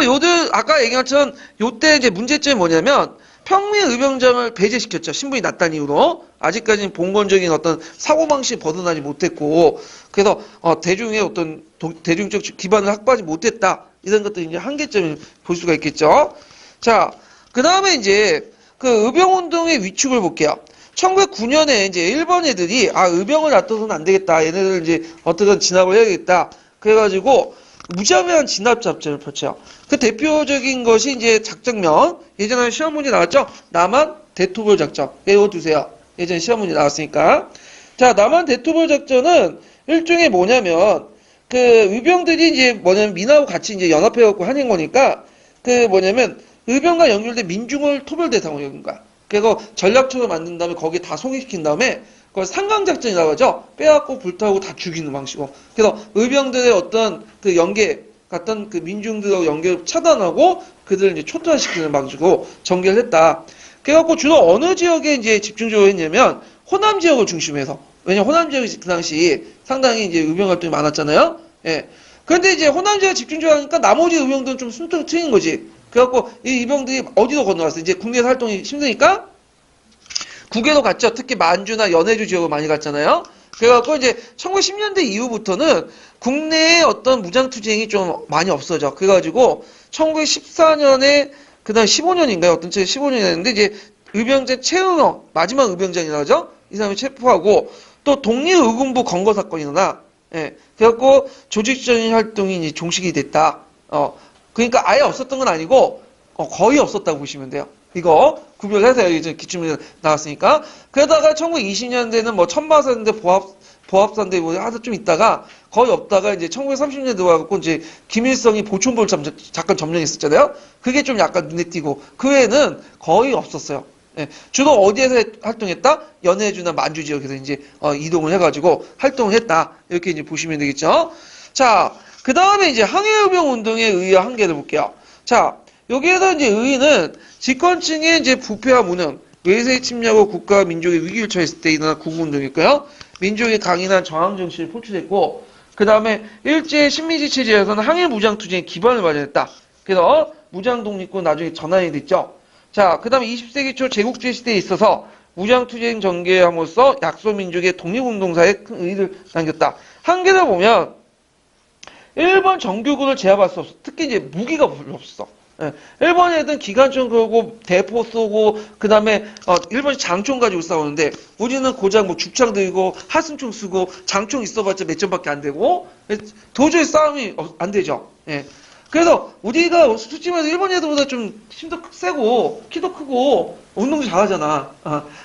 [SPEAKER 1] 아까 얘기한 것처럼 요때 이제 문제점이 뭐냐면 평민 의병장을 배제시켰죠. 신분이 낮다는 이유로. 아직까지는 봉건적인 어떤 사고방식이 벗어나지 못했고, 그래서, 대중의 어떤, 대중적 기반을 확보하지 못했다. 이런 것들이 이제 한계점을 볼 수가 있겠죠. 자, 그 다음에 이제, 그 의병운동의 위축을 볼게요. 1909년에 이제 일본 애들이, 의병을 놔둬서는 안 되겠다. 얘네들 이제 어떻게든 진압을 해야겠다. 그래가지고, 무자비한 진압 작전을 펼쳐요. 그 대표적인 것이 이제 작전명. 예전에 시험 문제 나왔죠? 남한 대토벌 작전. 외워두세요. 예전에 시험 문제 나왔으니까. 자, 남한 대토벌 작전은 일종의 뭐냐면, 그 의병들이 이제 미나하고 같이 이제 연합해갖고 하는 거니까, 의병과 연결된 민중을 토벌 대상으로 여긴 거야. 그래서 전략초를 만든 다음에 거기에 다 송입시킨 다음에 그걸 상강작전이라고 하죠. 빼앗고 불타고 다 죽이는 방식으로. 그래서 의병들의 어떤 그 연계 같은 그 민중들하고 연계를 차단하고 그들을 이제 초토화시키는 방식으로 전개를 했다. 그래갖고 주로 어느 지역에 이제 집중적으로 했냐면 호남 지역을 중심해서. 왜냐면 호남 지역이 그 당시 상당히 이제 의병 활동이 많았잖아요. 예. 그런데 이제 호남 지역에 집중적으로 하니까 나머지 의병들은 좀 숨통이 트인 거지. 그래갖고 이 의병들이 어디로 건너갔어? 이제 국내에서 활동이 힘드니까 국외로 갔죠. 특히 만주나 연해주 지역으로 많이 갔잖아요. 그래갖고 이제 1910년대 이후부터는 국내에 어떤 무장투쟁이 좀 많이 없어져. 그래가지고 1914년에 그다음 15년인가요? 어떤 책 15년이었는데 이제 의병장 최은호 마지막 의병장이라고 하죠. 이 사람이 체포하고 또 독립의군부 검거 사건이 일어나. 예. 그래갖고 조직적인 활동이 이제 종식이 됐다. 그러니까 아예 없었던 건 아니고 거의 없었다고 보시면 돼요. 이거 구별해서 이제 기출문제 나왔으니까. 그러다가 1920년대는 뭐 천마산대 보합산대 뭐 하도 좀 있다가 거의 없다가 이제 1930년대 와갖고 이제 김일성이 보촌볼 잠깐 점령했었잖아요. 그게 좀 약간 눈에 띄고 그 외에는 거의 없었어요. 예, 주로 어디에서 활동했다? 연해주나 만주 지역에서 이제 이동을 해가지고 활동을 했다. 이렇게 이제 보시면 되겠죠. 자, 그 다음에 이제 항해의병 운동의 의의와 한계를 볼게요. 자, 여기에서 이제 의의는 집권층의 이제 부패와 무능, 외세의 침략으로 국가와 민족의 위기를 처했을 때 일어난 구국운동이고요. 민족의 강인한 저항 정신을 포출했고, 그 다음에 일제 식민지 체제에서는 항해 무장 투쟁의 기반을 마련했다. 그래서 무장 독립군 나중에 전환이 됐죠. 자, 그 다음에 20세기 초 제국주의 시대에 있어서 무장 투쟁 전개함으로써 약소 민족의 독립운동사에 큰 의의를 남겼다. 한계를 보면 일본 정규군을 제압할 수 없어. 특히 이제 무기가 별로 없어. 예. 일본 애들은 기관총 걸고 대포 쏘고 그 다음에 일본이 장총 가지고 싸우는데 우리는 고작 뭐 죽창 들고 하승총 쓰고 장총 있어봤자 몇 점밖에 안 되고 도저히 싸움이 안 되죠. 예. 그래서 우리가 솔직히 말해서 일본 애들보다 좀 힘도 세고 키도 크고 운동도 잘하잖아.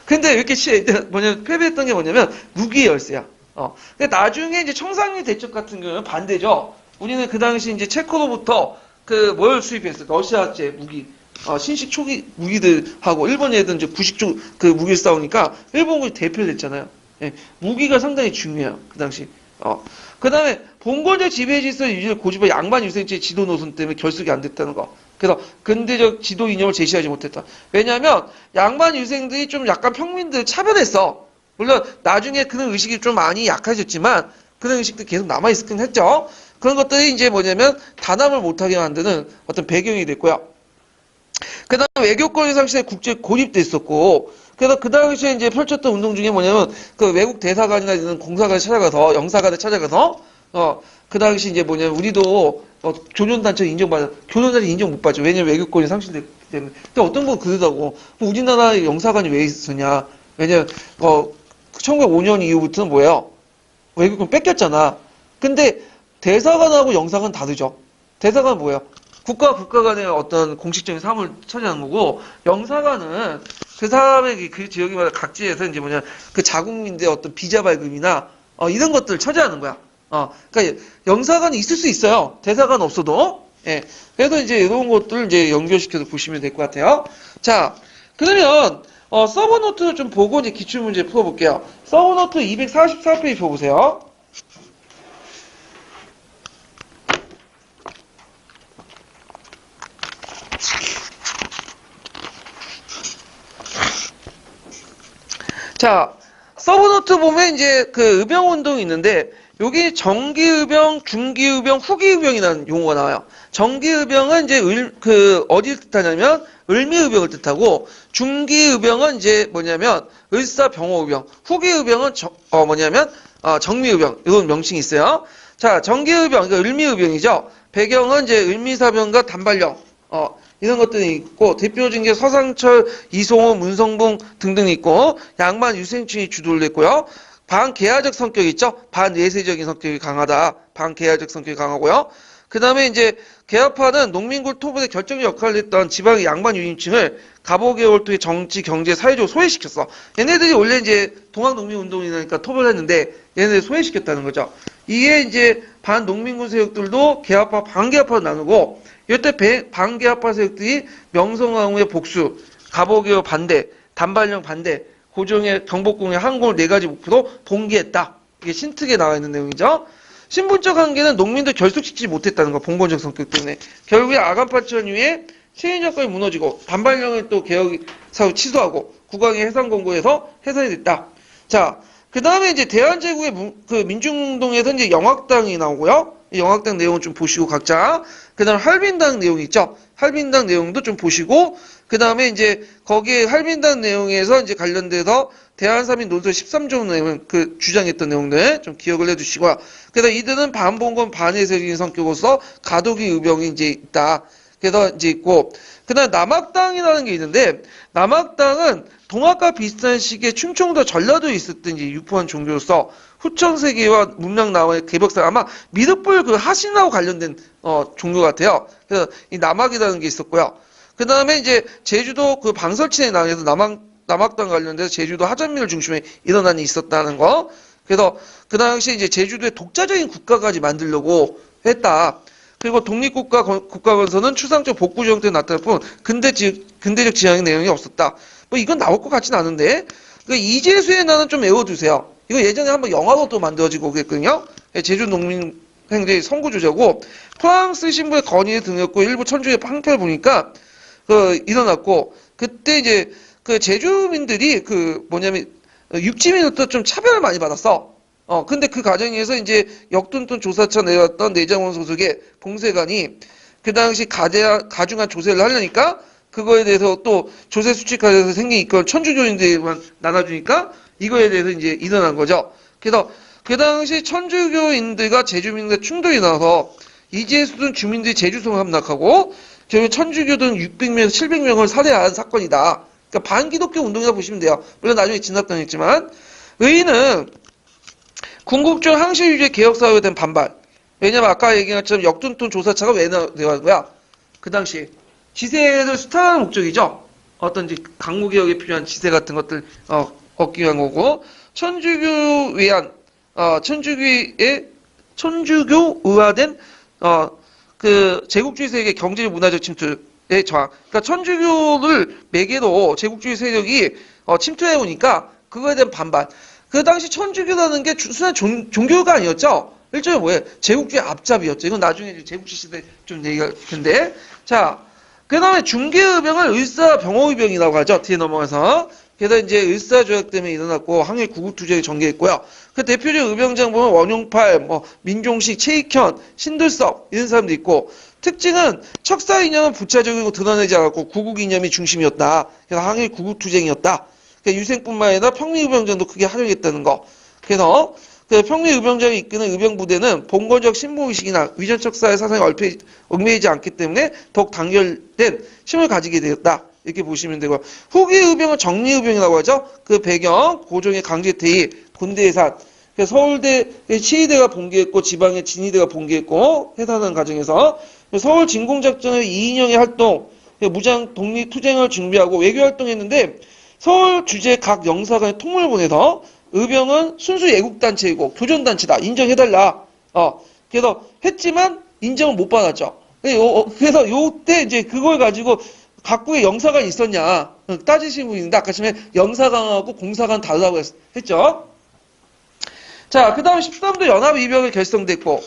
[SPEAKER 1] 근데 이렇게 패배했던 게 뭐냐면 무기의 열세야. 근데 나중에 이제 청산리 대첩 같은 경우는 반대죠. 우리는 그 당시 이제 체코로부터 뭘 수입했어요? 러시아제 무기, 신식 초기 무기들하고 일본 애들은 이제 구식 쪽 그 무기를 싸우니까 일본군이 대표를 했잖아요. 예, 무기가 상당히 중요해요. 그 당시. 그 다음에 봉건적 지배 질서 유지를 고집한 양반 유생지의 지도 노선 때문에 결속이 안 됐다는 거. 그래서 근대적 지도 이념을 제시하지 못했다. 왜냐하면 양반 유생들이 좀 약간 평민들 차별했어. 물론 나중에 그런 의식이 좀 많이 약해졌지만 그런 의식도 계속 남아있긴 했죠. 그런 것들이 이제 뭐냐면 단합을 못하게 만드는 어떤 배경이 됐고요. 그 다음 외교권의 상실에 국제 고립도 있었고, 그래서 그 당시에 이제 펼쳤던 운동 중에 뭐냐면 그 외국 대사관이나 이런 공사관에 찾아가서, 영사관에 찾아가서, 그 당시 이제 뭐냐면 우리도 교련단체 교련단체 인정 못 받죠. 왜냐면 외교권이 상실됐기 때문에. 근데 어떤 분 그러더라고. 우리나라 영사관이 왜 있었냐. 왜냐면, 1905년 이후부터는 뭐예요? 외교권 뺏겼잖아. 근데 대사관하고 영사관 다르죠. 대사관은 뭐예요? 국가 간의 어떤 공식적인 사무를 처리하는 거고, 영사관은 그 사람의 그 지역마다 각지에서 이제 그 자국민들의 어떤 비자 발급이나, 이런 것들을 처리하는 거야. 그러니까 영사관이 있을 수 있어요. 대사관 없어도. 예. 그래서 이제 이런 것들을 이제 연결시켜서 보시면 될 것 같아요. 자, 그러면, 서브노트를 좀 보고 이제 기출문제 풀어볼게요. 서브노트 244페이지 펴보세요. 자, 서브노트 보면 이제 그 의병운동이 있는데, 여기 정기의병, 중기의병, 후기의병이라는 용어가 나와요. 정기의병은 이제 어디를 뜻하냐면, 을미의병을 뜻하고, 중기의병은 이제 뭐냐면, 을사병호의병, 후기의병은 정미의병, 이런 명칭이 있어요. 자, 정기의병, 그러니까 을미의병이죠. 배경은 이제 을미사병과 단발령, 이런 것들이 있고, 대표적인 게 서상철, 이송호, 문성봉 등등이 있고, 양반 유생춘이 주도를 했고요. 반개화적 성격이 있죠? 반예세적인 성격이 강하다. 반개화적 성격이 강하고요. 그 다음에 이제 개화파는 농민군 토벌의 결정적 역할을 했던 지방의 양반 유인층을 갑오개월도의 정치, 경제, 사회적으로 소외시켰어. 얘네들이 원래 이제 동학농민운동이니까 토벌했는데 얘네들 소외시켰다는 거죠. 이게 이제 반농민군 세력들도 개화파, 반개화파로 나누고 이때 반개화파 세력들이 명성황후의 복수, 갑오개월 반대, 단발령 반대, 고종의 경복궁의 항공을 4가지 목표로 봉기했다. 이게 신특에 나와 있는 내용이죠. 신분적 한계는 농민들 결속시키지 못했다는 거, 봉건적 성격 때문에. 결국에 아간파천 이후에 체인 정권이 무너지고 단발령을 또 개혁 사후 취소하고 국왕의 해산 권고에서 해산이 됐다. 자, 그 다음에 이제 대한제국의 그 민중운동에서 이제 영학당이 나오고요. 이 영학당 내용을 좀 보시고 각자. 그 다음에 할빈당 내용이 있죠. 할빈당 내용도 좀 보시고, 그 다음에 이제 거기에 할빈당 내용에서 이제 관련돼서 대한사민 논설 13조 내용, 그 주장했던 내용들 좀 기억을 해두시고요. 그래서 이들은 반봉건 반해세적인 성격으로서 가독이 의병이 이제 있다. 그래서 이제 있고, 그 다음에 남학당이라는 게 있는데, 남학당은 동학과 비슷한 시기에 충청도 전라도에 있었던 이제 유포한 종교로서 후천세계와 문명나와의 개벽사 아마 미륵불 그 하신하고 관련된 종교 같아요. 그래서 이 남학이라는 게 있었고요. 그 다음에 이제 제주도 그 방설친에 나와서 남학당 관련돼서 제주도 하전민을 중심에 일어난 일이 있었다는 거. 그래서 그 당시 이제 제주도에 독자적인 국가까지 만들려고 했다. 그리고 독립국가 국가건설은 추상적 복구적 형태로 나타날 뿐 근대적 지향의 내용이 없었다. 뭐 이건 나올 것 같진 않은데 그 이재수의 나는 좀 외워두세요. 이거 예전에 한번 영화로 또 만들어지고 그랬거든요. 제주 농민 행제의 선구주자고 프랑스 신부의 건의에 등했고 일부 천주의 황폐를 보니까 일어났고 그때 이제 그 제주민들이 그 뭐냐면 육지민으로부터 좀 차별을 많이 받았어. 근데 그 과정에서 이제 역둔촌 조사차 내왔던 내장원 소속의 봉쇄관이 그 당시 가중한 조세를 하려니까 그거에 대해서 또 조세 수칙화에서 생긴 이건 천주교인들만 나눠주니까 이거에 대해서 이제 일어난 거죠. 그래서 그 당시 천주교인들과 제주민들과 충돌이 나서 이재수든 주민들이 제주성을 함락하고 결국 천주교든 600명에서 700명을 살해한 사건이다. 그러니까 반기독교 운동이라 보시면 돼요. 물론 나중에 진압당했지만 의인은 궁극적 항시 유지의 개혁사회에 대한 반발. 왜냐면 아까 얘기한 것처럼 역둔촌 조사차가 왜 나온 거야? 그 당시 지세를 수탈하는 목적이죠. 어떤지 강무개혁에 필요한 지세 같은 것들 얻기 위한 거고 천주교 외한 천주교의화된 그 제국주의 세력의 경제적 문화적 침투의 저항. 그러니까 천주교를 매개로 제국주의 세력이 침투해 오니까 그거에 대한 반발. 그 당시 천주교라는 게 순한 종교가 아니었죠. 일종의 뭐예요? 제국주의 앞잡이였죠. 이건 나중에 제국주의 시대 좀 얘기할 텐데. 자, 그 다음에 중개의병을 을사병호의병이라고 하죠. 뒤에 넘어가서. 그래서 이제 을사조약 때문에 일어났고 항일 구국투쟁이 전개했고요. 그 대표적 의병장 보면 원용팔, 민종식, 최익현, 신들섭 이런 사람도 있고 특징은 척사 이념은 부차적이고 드러내지 않았고 구국 이념이 중심이었다. 그래서 항일 구국투쟁이었다. 유생뿐만 아니라 평리의병장도 크게 활용했다는 거. 그래서 그 평리의병장이 이끄는 의병부대는 봉건적 신보의식이나 위전척사의 사상에 얽매이지 않기 때문에 더욱 단결된 힘을 가지게 되었다. 이렇게 보시면 되고 후기 의병은 정리의병이라고 하죠. 그 배경 고종의 강제퇴위, 군대해산. 서울대의 치의대가 봉기했고 지방의 진의대가 봉기했고 해산하는 과정에서 서울 진공작전의 이인영의 활동, 무장 독립투쟁을 준비하고 외교활동했는데 서울 주재 각 영사관에 통문을 보내서 의병은 순수 애국단체이고 교전단체다. 인정해달라. 그래서 했지만 인정을 못 받았죠. 그래서 요때 이제 그걸 가지고 각국의 영사관이 있었냐 따지신 분인데 아까 전에 영사관하고 공사관 다르다고 했죠. 자, 그 다음에 13도 연합이병이 결성됐고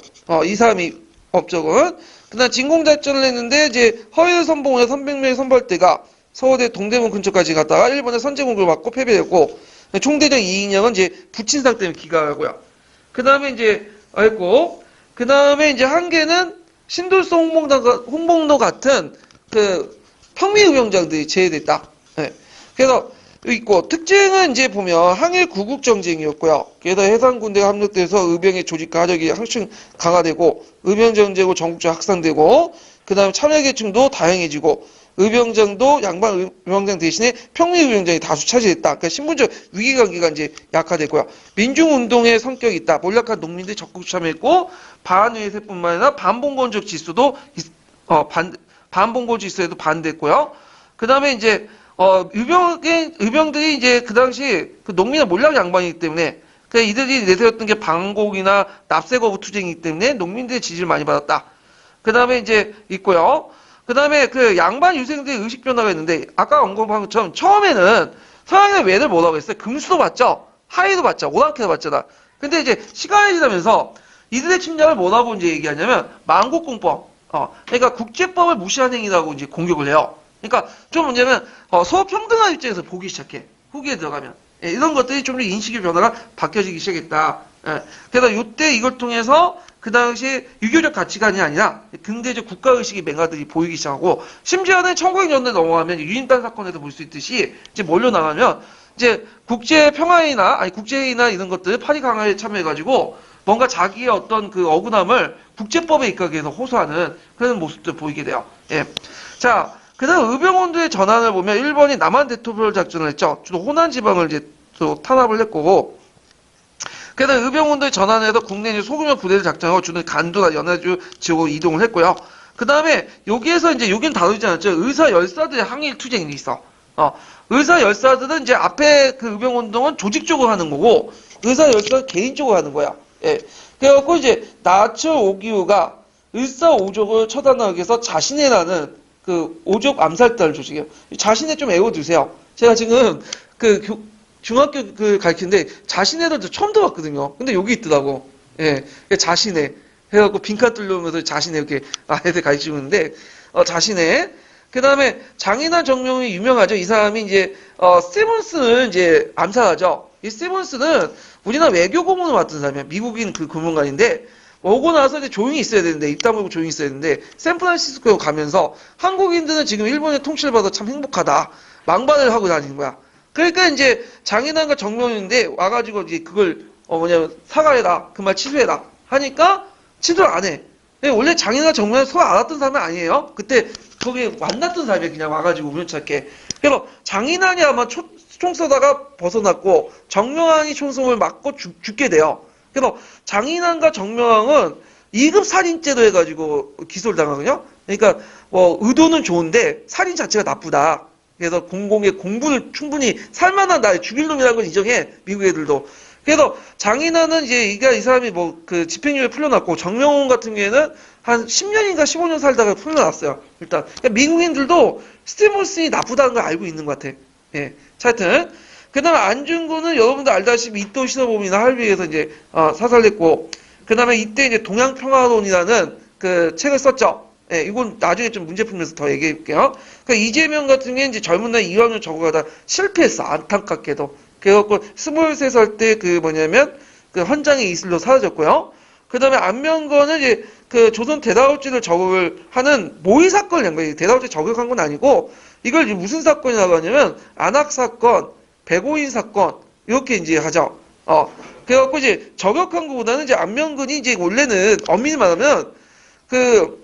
[SPEAKER 1] 2, 3위 법적은 그 다음 진공작전을 했는데 이제 허위를 선봉해 300명의 선발대가 서울대 동대문 근처까지 갔다가 일본의 선제공격을 받고 패배했고 총대장 이인영은 이제 부친상 때문에 기각하고요. 그 다음에 이제 했고 그 다음에 이제 한계는 신돌서 홍봉도 같은 그 평미의병장들이 제외됐다. 네. 그래서 있고 특징은 이제 보면 항일 구국 정쟁이었고요. 그래서 해상군대가 합력돼서 의병의 조직과 하력이 항상 강화되고 의병 정쟁으로 전국적으로 확산되고 그 다음에 참여계층도 다양해지고 의병장도 양반 의병장 대신에 평리 의병장이 다수 차지했다. 그러니까 신분적 위기관계가 이제 약화됐고요. 민중운동의 성격이 있다. 몰락한 농민들이 적극 참여했고 반외세뿐만 아니라 반봉건적 지수도 반봉건 지수에도 반대했고요. 그 다음에 이제 의병들이 이제 그 당시 그 농민의 몰락 양반이기 때문에 이들이 내세웠던 게 반공이나 납세 거부 투쟁이기 때문에 농민들의 지지를 많이 받았다. 그 다음에 이제 있고요. 그 다음에 그 양반 유생들의 의식 변화가 있는데 아까 언급한 것처럼 처음에는 서양의 외들 뭐라고 했어요? 금수도 받죠? 하이도 받죠? 오랑캐도 받잖아. 근데 이제 시간이 지나면서 이들의 침략을 뭐라고 이제 얘기하냐면 만국공법. 그러니까 국제법을 무시한 행위라고 이제 공격을 해요. 그러니까 좀 뭐냐면 소평등한 입장에서 보기 시작해. 후기에 들어가면. 예, 이런 것들이 좀 더 인식의 변화가 바뀌어지기 시작했다. 예, 그래서 이때 이걸 통해서 그 당시 유교적 가치관이 아니라 근대적 국가의식의 맹아들이 보이기 시작하고 심지어는 1900년대 넘어가면 유인단 사건에도 볼 수 있듯이 이제 몰려 나가면 이제 국제회의나 이런 것들 파리 강화에 참여해가지고 뭔가 자기의 어떤 그 억울함을 국제법에 입각해서 호소하는 그런 모습도 보이게 돼요. 예. 자, 그다음 의병원도의 전환을 보면 일본이 남한 대토별 작전을 했죠. 주로 호난 지방을 이제 또 탄압을 했고, 그래서 의병원도의 전환에서 국내 소규모 부대를 작정하고 주로 간도나 연해주 지역으로 이동을 했고요. 그 다음에 여기에서 이제 여기는 다루지 않았죠. 의사 열사들의 항일 투쟁이 있어. 의사 열사들은 이제 앞에 그 의병운동은 조직적으로 하는 거고, 의사 열사는 개인적으로 하는 거야. 예. 그래갖고 이제 나처 오기우가 을사오족을 처단하기 위해서 자신의라는 그 오족 암살단을 조직해요. 자신의 좀 애워두세요. 제가 지금 중학교 가르치는데 자신의를 처음 들어봤거든요. 근데 여기 있더라고. 예. 자신의. 해갖고 빈칸 뚫려오면서 자신의 이렇게 애들 가르치고 있는데, 자신의. 그 다음에 장인한 정명이 유명하죠. 이 사람이 이제, 스티븐슨을 이제 암살하죠. 이 스티븐슨은 우리나라 외교 고문을 맡은 사람이야. 미국인 그 고문관인데, 오고 나서 이제 조용히 있어야 되는데, 입 다물고 조용히 있어야 되는데, 샌프란시스코에 가면서 한국인들은 지금 일본의 통치를 받아 참 행복하다. 망반을 하고 다니는 거야. 그러니까 이제 장인환과 정명인데 와가지고 이제 그걸 사과해라. 그 말 취소해라. 하니까 취소를 안 해. 원래 장인환과 정명은 서로 알았던 사람이 아니에요. 그때 거기 만났던 사람이 그냥 와가지고 우연찮게. 그래서 장인환이 아마 총 쏘다가 벗어났고 정명환이 총성을 맞고 죽게 돼요. 그래서 장인환과 정명환은 2급 살인죄로 해가지고 기소를 당하거든요. 그러니까 의도는 좋은데 살인 자체가 나쁘다. 그래서 공공의 공부를 충분히 살만한 나를 죽일 놈이라는 걸 인정해. 미국 애들도. 그래서 장인환은 이제 이 사람이 집행유예 풀려났고 정명훈 같은 경우에는 한 10년인가 15년 살다가 풀려났어요. 일단 그러니까 미국인들도 스티븐슨이 나쁘다는 걸 알고 있는 것 같아. 예. 자, 하여튼 그다음에 안중근은 여러분들 알다시피 이토 시노부미나 할비에서 이제 사살됐고 그다음에 이때 이제 동양평화론이라는 그 책을 썼죠. 예, 이건 나중에 좀 문제 풀면서 더 얘기해 볼게요. 그러니까 이재명 같은 게 이제 젊은 나이 이황을 적어가다 실패했어. 안타깝게도. 그래갖고 23살 때 그 헌장의 이슬로 사라졌고요. 그 다음에 안명건은 이제 그 조선 대다울지를 저격을 하는 모의 사건을 한 거예요. 대다울지 저격한 건 아니고 이걸 이제 무슨 사건이라고 하냐면 안학 사건, 백오인 사건 이렇게 이제 하죠. 그래갖고 이제 저격한 것보다는 이제 안명근이 이제 원래는 엄밀히 말하면 그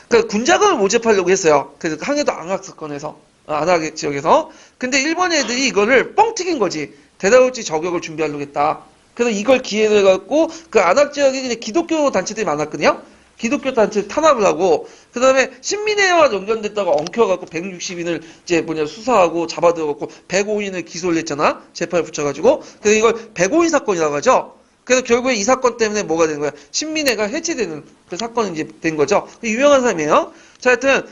[SPEAKER 1] 군자금을 모집하려고 했어요. 그 항해도 안학 사건에서 안학 지역에서. 근데 일본 애들이 이거를 뻥 튀긴 거지. 대다울지 저격을 준비하려고 했다. 그래서 이걸 기회를 갖고 그 안학 지역에 그냥 기독교 단체들이 많았거든요. 기독교 단체 탄압을 하고 그 다음에 신민회와 연결됐다가 엉켜갖고 160인을 이제 수사하고 잡아들어갖고 105인을 기소를 했잖아. 재판에 붙여가지고. 그래서 이걸 105인 사건이라고 하죠. 그래서 결국에 이 사건 때문에 뭐가 되는 거야? 신민회가 해체되는 그 사건이 이제 된 거죠. 유명한 사람이에요. 자, 하여튼,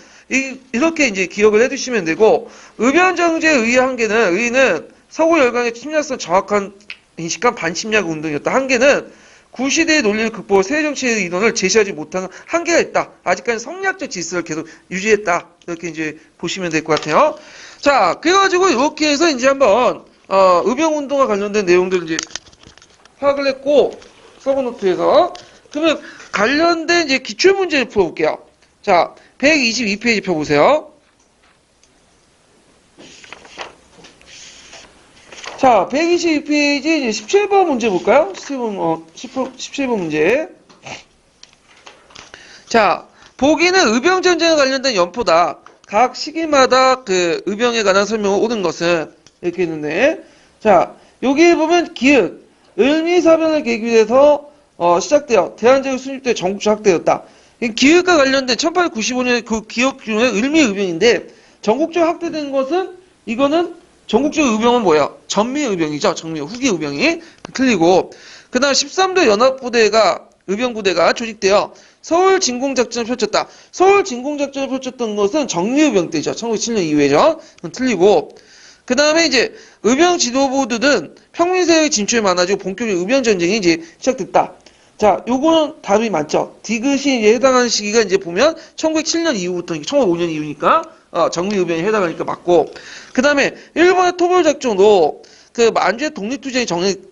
[SPEAKER 1] 이렇게 이제 기억을 해두시면 되고, 의변정제의 의의는 서구 열강의 침략성 정확한 인식한 반침략 운동이었다. 한계는 구시대의 논리를 극복해 세정치의 이론을 제시하지 못하는 한계가 있다. 아직까지 성리학적 질서를 계속 유지했다. 이렇게 이제 보시면 될 것 같아요. 자, 그래가지고 이렇게 해서 이제 한번, 의병운동과 관련된 내용들 이제 파악을 했고 서브노트에서 그러면 관련된 이제 기출문제를 풀어볼게요. 자, 122페이지 펴보세요. 자, 122페이지 이제 17번 문제 볼까요? 17번 문제. 자, 보기는 의병전쟁에 관련된 연포다. 각 시기마다 그 의병에 관한 설명을 오는 것은 이렇게 있는데, 자, 여기 보면 기읒, 을미사변을 계기로 해서 시작되어 대한제국 수립 때 전국적 학대였다. 기읒과 관련된 1895년 그 기억 중에 을미의병인데 전국적 학대된 것은 이거는 전국적 의병은 뭐예요? 전미의병이죠. 전미 후기 의병이 틀리고 그 다음 13도 연합부대가 의병부대가 조직되어 서울 진공작전을 펼쳤다. 서울 진공작전을 펼쳤던 것은 정미의병 때죠. 1907년 이후에죠. 틀리고 그 다음에 이제 의병 지도부들은 평민세의 진출이 많아지고 본격적인 의병 전쟁이 이제 시작됐다. 자, 요거는 답이 맞죠. 디귿이 이제 해당하는 시기가 이제 보면 1907년 이후부터 1905년 이후니까 정미의병에 해당하니까 맞고. 그 다음에 일본의 토벌작전으로 그 만주의 독립투쟁이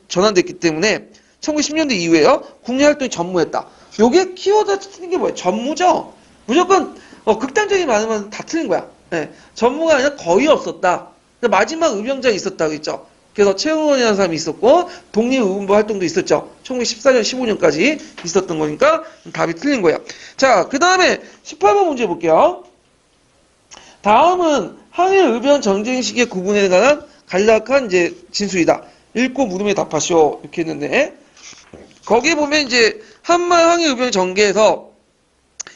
[SPEAKER 1] 전환됐기 때문에 1910년대 이후에요. 국내 활동이 전무했다. 요게 키워드 틀린 게 뭐예요? 전무죠. 무조건 극단적인 말하면 다 틀린 거야. 네. 전무가 아니라 거의 없었다. 마지막 의병장이 있었다고 했죠. 그래서 최응원이라는 사람이 있었고 독립의원부 활동도 있었죠. 1914년, 15년까지 있었던 거니까 답이 틀린 거예요. 자, 그 다음에 18번 문제 볼게요. 다음은 항일 의병 전쟁 시기의 구분에 관한 간략한 이제 진술이다. 읽고 물음에 답하시오. 이렇게 했는데 거기에 보면 이제 한말 항일 의병 전개에서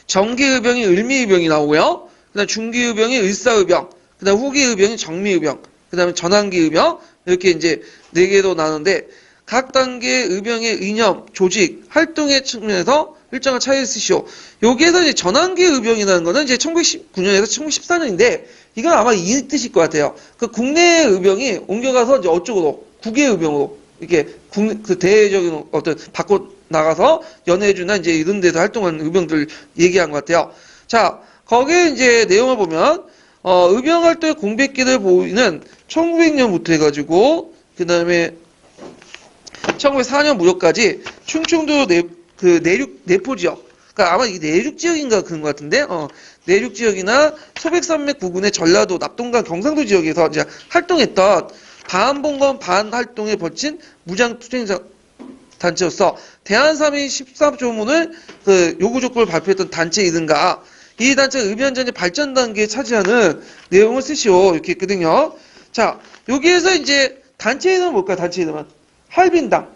[SPEAKER 1] 정기 의병이 을미 의병이 나오고요. 그다음 중기 의병이 을사 의병, 그다음 후기 의병이 정미 의병, 그다음에 전환기 의병 이렇게 이제 네 개로 나누는데 각 단계의 의병의 이념, 조직, 활동의 측면에서 일정한 차이를 쓰시오. 여기에서 이제 전환기 의병이라는 거는 이제 1919년에서 1914년인데 이건 아마 이 뜻일 것 같아요. 그 국내 의병이 옮겨가서 이제 어쪽으로 국외 의병으로 이렇게 그 대외적인 어떤 밖으로 나가서 연해주나 이제 이런 데서 활동하는 의병들 얘기한 것 같아요. 자, 거기에 이제 내용을 보면 의병 활동의 공백기를 보이는 1900년부터 해가지고 그 다음에 1904년 무렵까지 충청도 내륙 내포 지역, 그러니까 아마 이게 내륙 지역인가 그런 것 같은데, 내륙 지역이나 소백산맥 부근의 전라도, 납동강, 경상도 지역에서 이제 활동했던 반봉건 반활동에 벌친 무장 투쟁 단체로서 대한삼인 13조문을 그 요구 조건을 발표했던 단체이든가 이 단체가 의병전쟁 발전 단계에 차지하는 내용을 쓰시오. 이렇게 했거든요. 자, 여기에서 이제 단체 이름은 뭘까요? 단체 이름은 할빈당.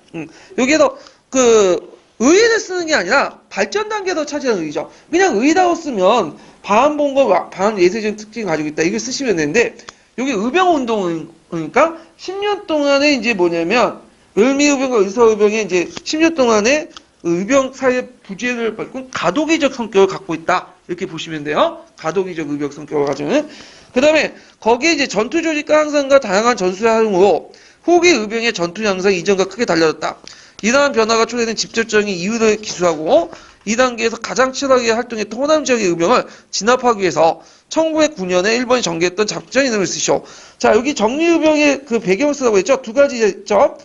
[SPEAKER 1] 여기에서 그 의의를 쓰는 게 아니라 발전 단계에서 차지하는 의의죠. 그냥 의의라고 쓰면 반봉건 반예술적 특징을 가지고 있다. 이걸 쓰시면 되는데 여기 의병운동이니까 10년 동안에 이제 뭐냐면 을미의병과 의사의병이 이제 10년 동안에 의병 사이의 부재를 받고 가도기적 성격을 갖고 있다. 이렇게 보시면 돼요. 가도기적 의병 성격을 가지는. 그 다음에 거기에 이제 전투 조직과 항상과 다양한 전술 활용으로 후기 의병의 전투 양상이 이전과 크게 달라졌다. 이러한 변화가 초래된 직접적인 이유를 기술하고 이 단계에서 가장 치열하게 활동했던 호남 지역의 의병을 진압하기 위해서 1909년에 일본이 전개했던 작전 이름을 쓰시오. 자, 여기 정리의병의 그 배경을 쓰라고 했죠. 두 가지 있죠.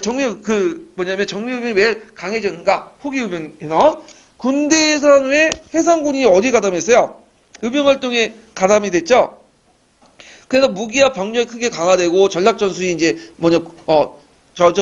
[SPEAKER 1] 정리의병이 왜 강해졌는가? 후기의병에서 군대에서는 왜 해상군이 어디 가담했어요? 의병 활동에 가담이 됐죠. 그래서 무기와 병력이 크게 강화되고 전략 전술이 이제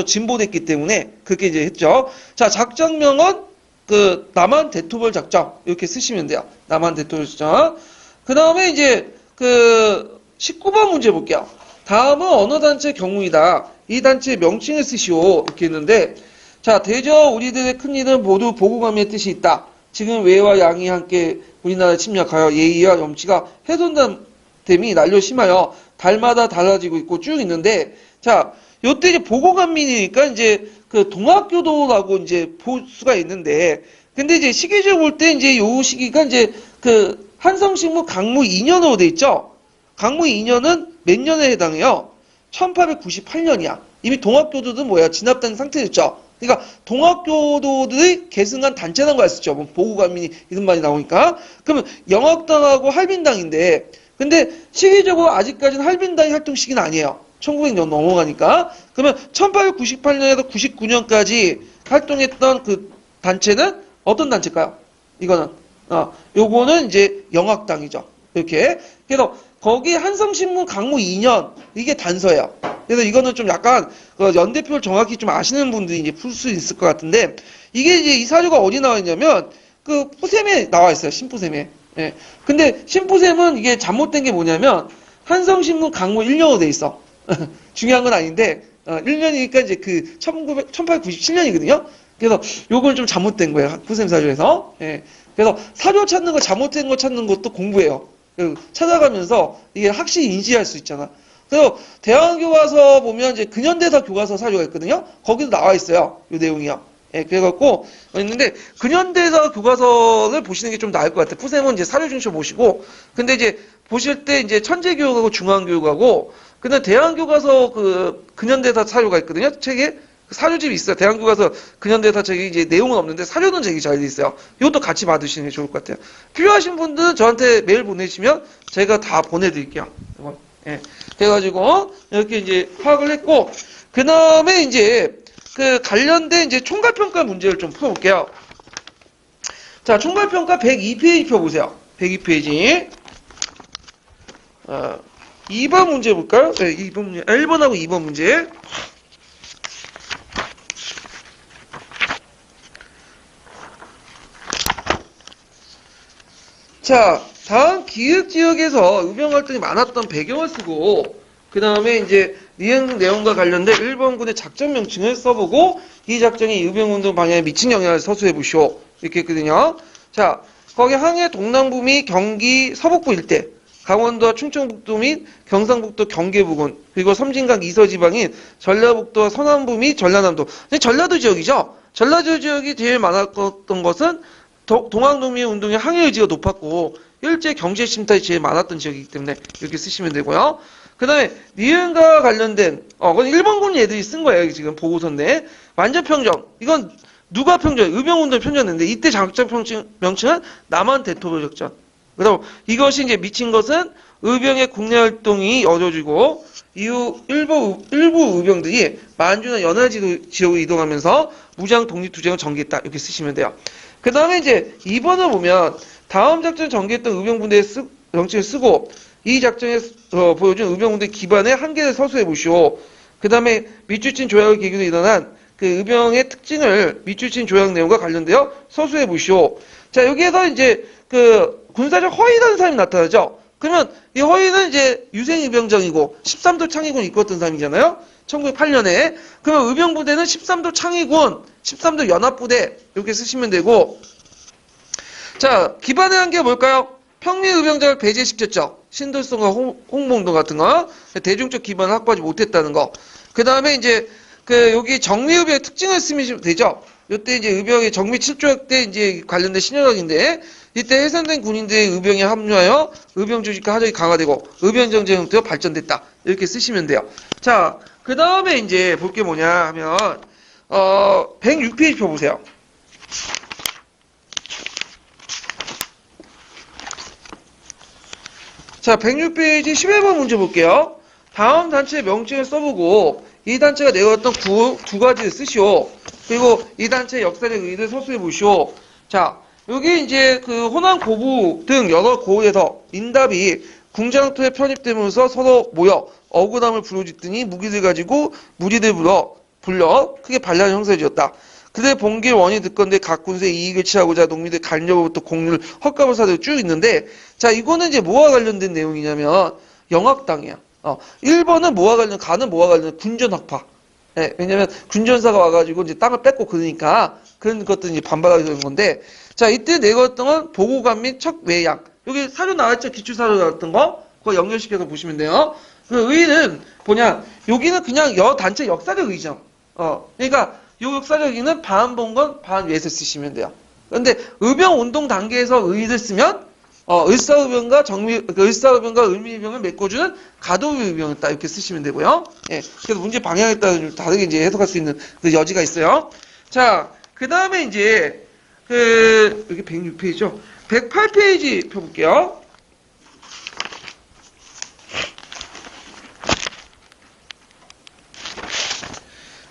[SPEAKER 1] 진보됐기 때문에 그렇게 이제 했죠. 자, 작전명은 그 남한 대토벌 작전 이렇게 쓰시면 돼요. 남한 대토벌 작전. 그 다음에 이제 그 19번 문제 볼게요. 다음은 어느 단체의 경우이다. 이 단체의 명칭을 쓰시오. 이렇게 했는데 자, 대저 우리들의 큰 일은 모두 보고감의 뜻이 있다. 지금 외와 양이 함께 우리나라를 침략하여 예의와 염치가 훼손됨이 난료 심하여 달마다 달라지고 있고 쭉 있는데 자, 요때 이제 보고감민이니까 이제 그 동학교도라고 이제 볼 수가 있는데 근데 이제 시기적으로 볼 때 이제 요 시기가 이제 그 한성식무 강무 2년으로 돼 있죠. 강무 2년은 몇 년에 해당해요? 1898년이야. 이미 동학교도들은 뭐야? 진압된 상태였죠. 그러니까 동학교도들이 계승한 단체라는 걸 쓰죠. 뭐 보고감민이 이런 말이 나오니까. 그러면 영학당하고 할빈당인데 근데 시기적으로 아직까지는 할빈당이 활동 시기는 아니에요. 1900년 넘어가니까. 그러면 1898년에서 99년까지 활동했던 그 단체는 어떤 단체일까요? 이거는 요거는 이제 영학당이죠. 이렇게. 그래서 거기 한성신문 강무 2년 이게 단서예요. 그래서 이거는 좀 약간 그 연대표를 정확히 좀 아시는 분들이 이제 풀 수 있을 것 같은데 이게 이제 이 사료가 어디 나와 있냐면 그 푸셈에 나와 있어요. 신푸셈에. 예. 근데 심포샘은 이게 잘못된 게 뭐냐면 한성신문 강무 1년으로 돼 있어. 중요한 건 아닌데 1년이니까 이제 그 1897년이거든요. 그래서 요건 좀 잘못된 거예요. 학부생 사조에서. 예. 그래서 사조 찾는 거 잘못된 거 찾는 것도 공부예요. 찾아가면서 이게 확실히 인지할 수 있잖아. 그래서 대학교과서 보면 이제 근현대사 교과서 사조가 있거든요. 거기도 나와 있어요. 요 내용이요. 예, 그래갖고 있는데 근현대사 교과서를 보시는 게 좀 나을 것 같아요. 푸셈은 이제 사료 중심 보시고, 근데 이제 보실 때 이제 천재교육하고 중앙교육하고, 근데 대한교과서 그 근현대사 사료가 있거든요. 책에 사료집이 있어요. 대한교과서 근현대사 책이 이제 내용은 없는데 사료는 되게 잘 돼 있어요. 이것도 같이 받으시는 게 좋을 것 같아요. 필요하신 분들은 저한테 메일 보내시면 제가 다 보내드릴게요. 이건. 예. 그래가지고 이렇게 이제 파악을 했고, 그 다음에 이제 그 관련된 이제 총괄평가 문제를 좀 풀어볼게요. 자, 총괄평가 102페이지 펴보세요. 102페이지. 2번 문제 볼까요? 네, 2번 문제. 1번하고 2번 문제. 자, 다음 기획지역에서 의병활동이 많았던 배경을 쓰고, 그 다음에 이제 니은 내용과 관련된 1번군의 작전 명칭을 써보고 이 작전이 의병운동 방향에 미친 영향을 서술해 보시오. 이렇게 했거든요. 자, 거기 항해 동남부 및 경기 서북부 일대, 강원도와 충청북도 및 경상북도 경계부근, 그리고 섬진강 이서지방인 전라북도와 서남부 및 전라남도. 전라도 지역이죠. 전라도 지역이 제일 많았던 것은 동학농민 운동의 항해 의지가 높았고 일제 경제 침탈이 제일 많았던 지역이기 때문에 이렇게 쓰시면 되고요. 그 다음에 니은과 관련된 그건 일본군 얘들이 쓴 거예요. 지금 보고서인데 완전평정, 이건 누가 평정? 의병운동 평정했는데 이때 작전 명칭은 남한 대토로 작전. 그다음 이것이 이제 미친 것은 의병의 국내 활동이 어려지고 이후 일부 의병들이 만주나 연안 지역으로 이동하면서 무장 독립투쟁을 전개했다. 이렇게 쓰시면 돼요. 그 다음에 이제 2번을 보면 다음 작전 전개했던 의병분대의 명칭을 쓰고 이 작전에 보여준 의병군대 기반의 한계를 서술해 보시오. 그 다음에 밑줄친 조약을 계기로 일어난 그 의병의 특징을 밑줄친 조약 내용과 관련되어 서술해 보시오. 자, 여기에서 이제 그 군사적 허위라는 사람이 나타나죠. 그러면 이 허위는 이제 유생의병장이고 13도 창의군 이끌었던 사람이잖아요. 1908년에. 그러면 의병부대는 13도 창의군, 13도 연합부대 이렇게 쓰시면 되고, 자, 기반의 한계가 뭘까요? 평미의병장을 배제시켰죠. 신돌성과 홍봉동 같은 거. 대중적 기반을 확보하지 못했다는 거. 그 다음에 이제, 여기 정미의병의 특징을 쓰시면 되죠. 이때 이제 의병의 정미 7조약 때 이제 관련된 신여각인데, 이때 해산된 군인들의 의병에 합류하여 의병 조직과 하적이 강화되고, 의병정제 형태로 발전됐다. 이렇게 쓰시면 돼요. 자, 그 다음에 이제 볼 게 뭐냐 하면, 106페이지 펴보세요. 자, 106페이지 11번 문제 볼게요. 다음 단체의 명칭을 써보고 이 단체가 내었던 두 가지를 쓰시오. 그리고 이 단체의 역사적 의의를 서술해 보시오. 자, 여기 이제 그 호남 고부 등 여러 고을에서 인답이 궁장토에 편입되면서 서로 모여 억울함을 부르짖더니 무기를 가지고 무리들 불러 크게 반란을 형성해주었다. 그들의 본길 원이 듣건대 각 군수의 이익을 취하고자 농민들 간여부터 공률 헛값을 사들고 쭉 있는데, 자, 이거는 이제 뭐와 관련된 내용이냐면 영학당이야. 1번은 뭐와 관련, 가는 뭐와 관련, 군전학파. 예, 왜냐면 군전사가 와가지고 이제 땅을 뺏고 그러니까 그런 것들이 이제 반발하게 되는 건데, 자, 이때 내었던 건 보고관 및 척외양. 여기 사료 나왔죠? 기출사료 나왔던 거? 그거 연결시켜서 보시면 돼요. 그 의의는 뭐냐, 여기는 그냥 단체 역사적 의의죠. 그러니까 요 역사적 의의는 반봉건 반외에서 쓰시면 돼요. 그런데 의병 운동 단계에서 의의를 쓰면 을사의병과 을사의병과 을미의병을 메꿔주는 가도의병이다 이렇게 쓰시면 되고요. 예, 그래서 문제 방향에 따라 좀 다르게 이제 해석할 수 있는 그 여지가 있어요. 자, 그 다음에 이제 여기 106페이지죠. 108페이지 펴볼게요.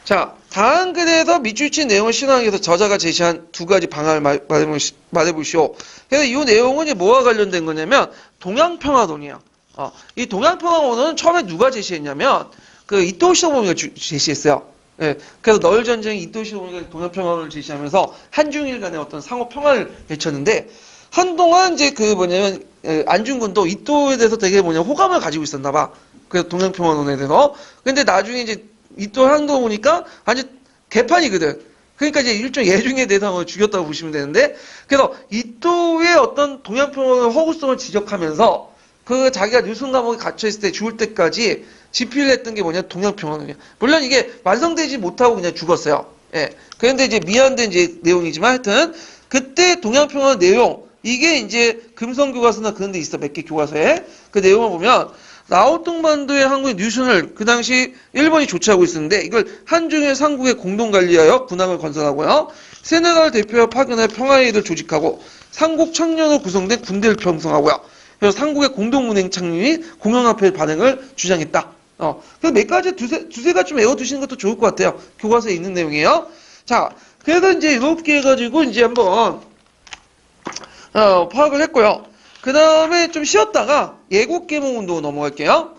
[SPEAKER 1] 자, 다음 글에서 밑줄친 내용을 신앙에서 저자가 제시한 두 가지 방안을 말해보시오. 그래서 이 내용은 이제 뭐와 관련된 거냐면 동양평화론이에요. 이 동양평화론은 처음에 누가 제시했냐면 그 이토 시도부미가 제시했어요. 예, 그래서 너울 전쟁 이토 시도부미가 동양평화론을 제시하면서 한중일 간의 어떤 상호 평화를 외쳤는데, 한동안 이제 그 뭐냐면 안중근도 이또에 대해서 되게 호감을 가지고 있었나 봐. 그래서 동양평화론에 대해서. 근데 나중에 이제 이또 한도 보니까 완전 개판이거든. 그러니까 이제 일종의 예중의 대상을 죽였다고 보시면 되는데, 그래서 이또의 어떤 동양평화론의 허구성을 지적하면서 그 자기가 뉴슨 감옥에 갇혀있을 때 죽을 때까지 집필을 했던 게 뭐냐, 동양평화론이야. 물론 이게 완성되지 못하고 그냥 죽었어요. 예. 그런데 이제 미완된 이제 내용이지만 하여튼 그때 동양평화론 내용, 이게 이제 금성교과서나 그런 데 있어. 몇 개 교과서에. 그 내용을 보면 라오통반도의 한국의 뉴슨을 그 당시 일본이 조치하고 있었는데, 이걸 한중일 삼국의 공동 관리하여 군함을 건설하고요. 세네갈 대표와 파견해 평화회의를 조직하고 삼국 청년으로 구성된 군대를 편성하고요. 그래서 삼국의 공동운행 창립이 공영화폐 발행을 주장했다. 그래서 몇 가지 두세 가지 좀 외워두시는 것도 좋을 것 같아요. 교과서에 있는 내용이에요. 자, 그래서 이제 이렇게 해가지고 이제 한번 파악을 했고요. 그 다음에 좀 쉬었다가 예국개몽운동 넘어갈게요.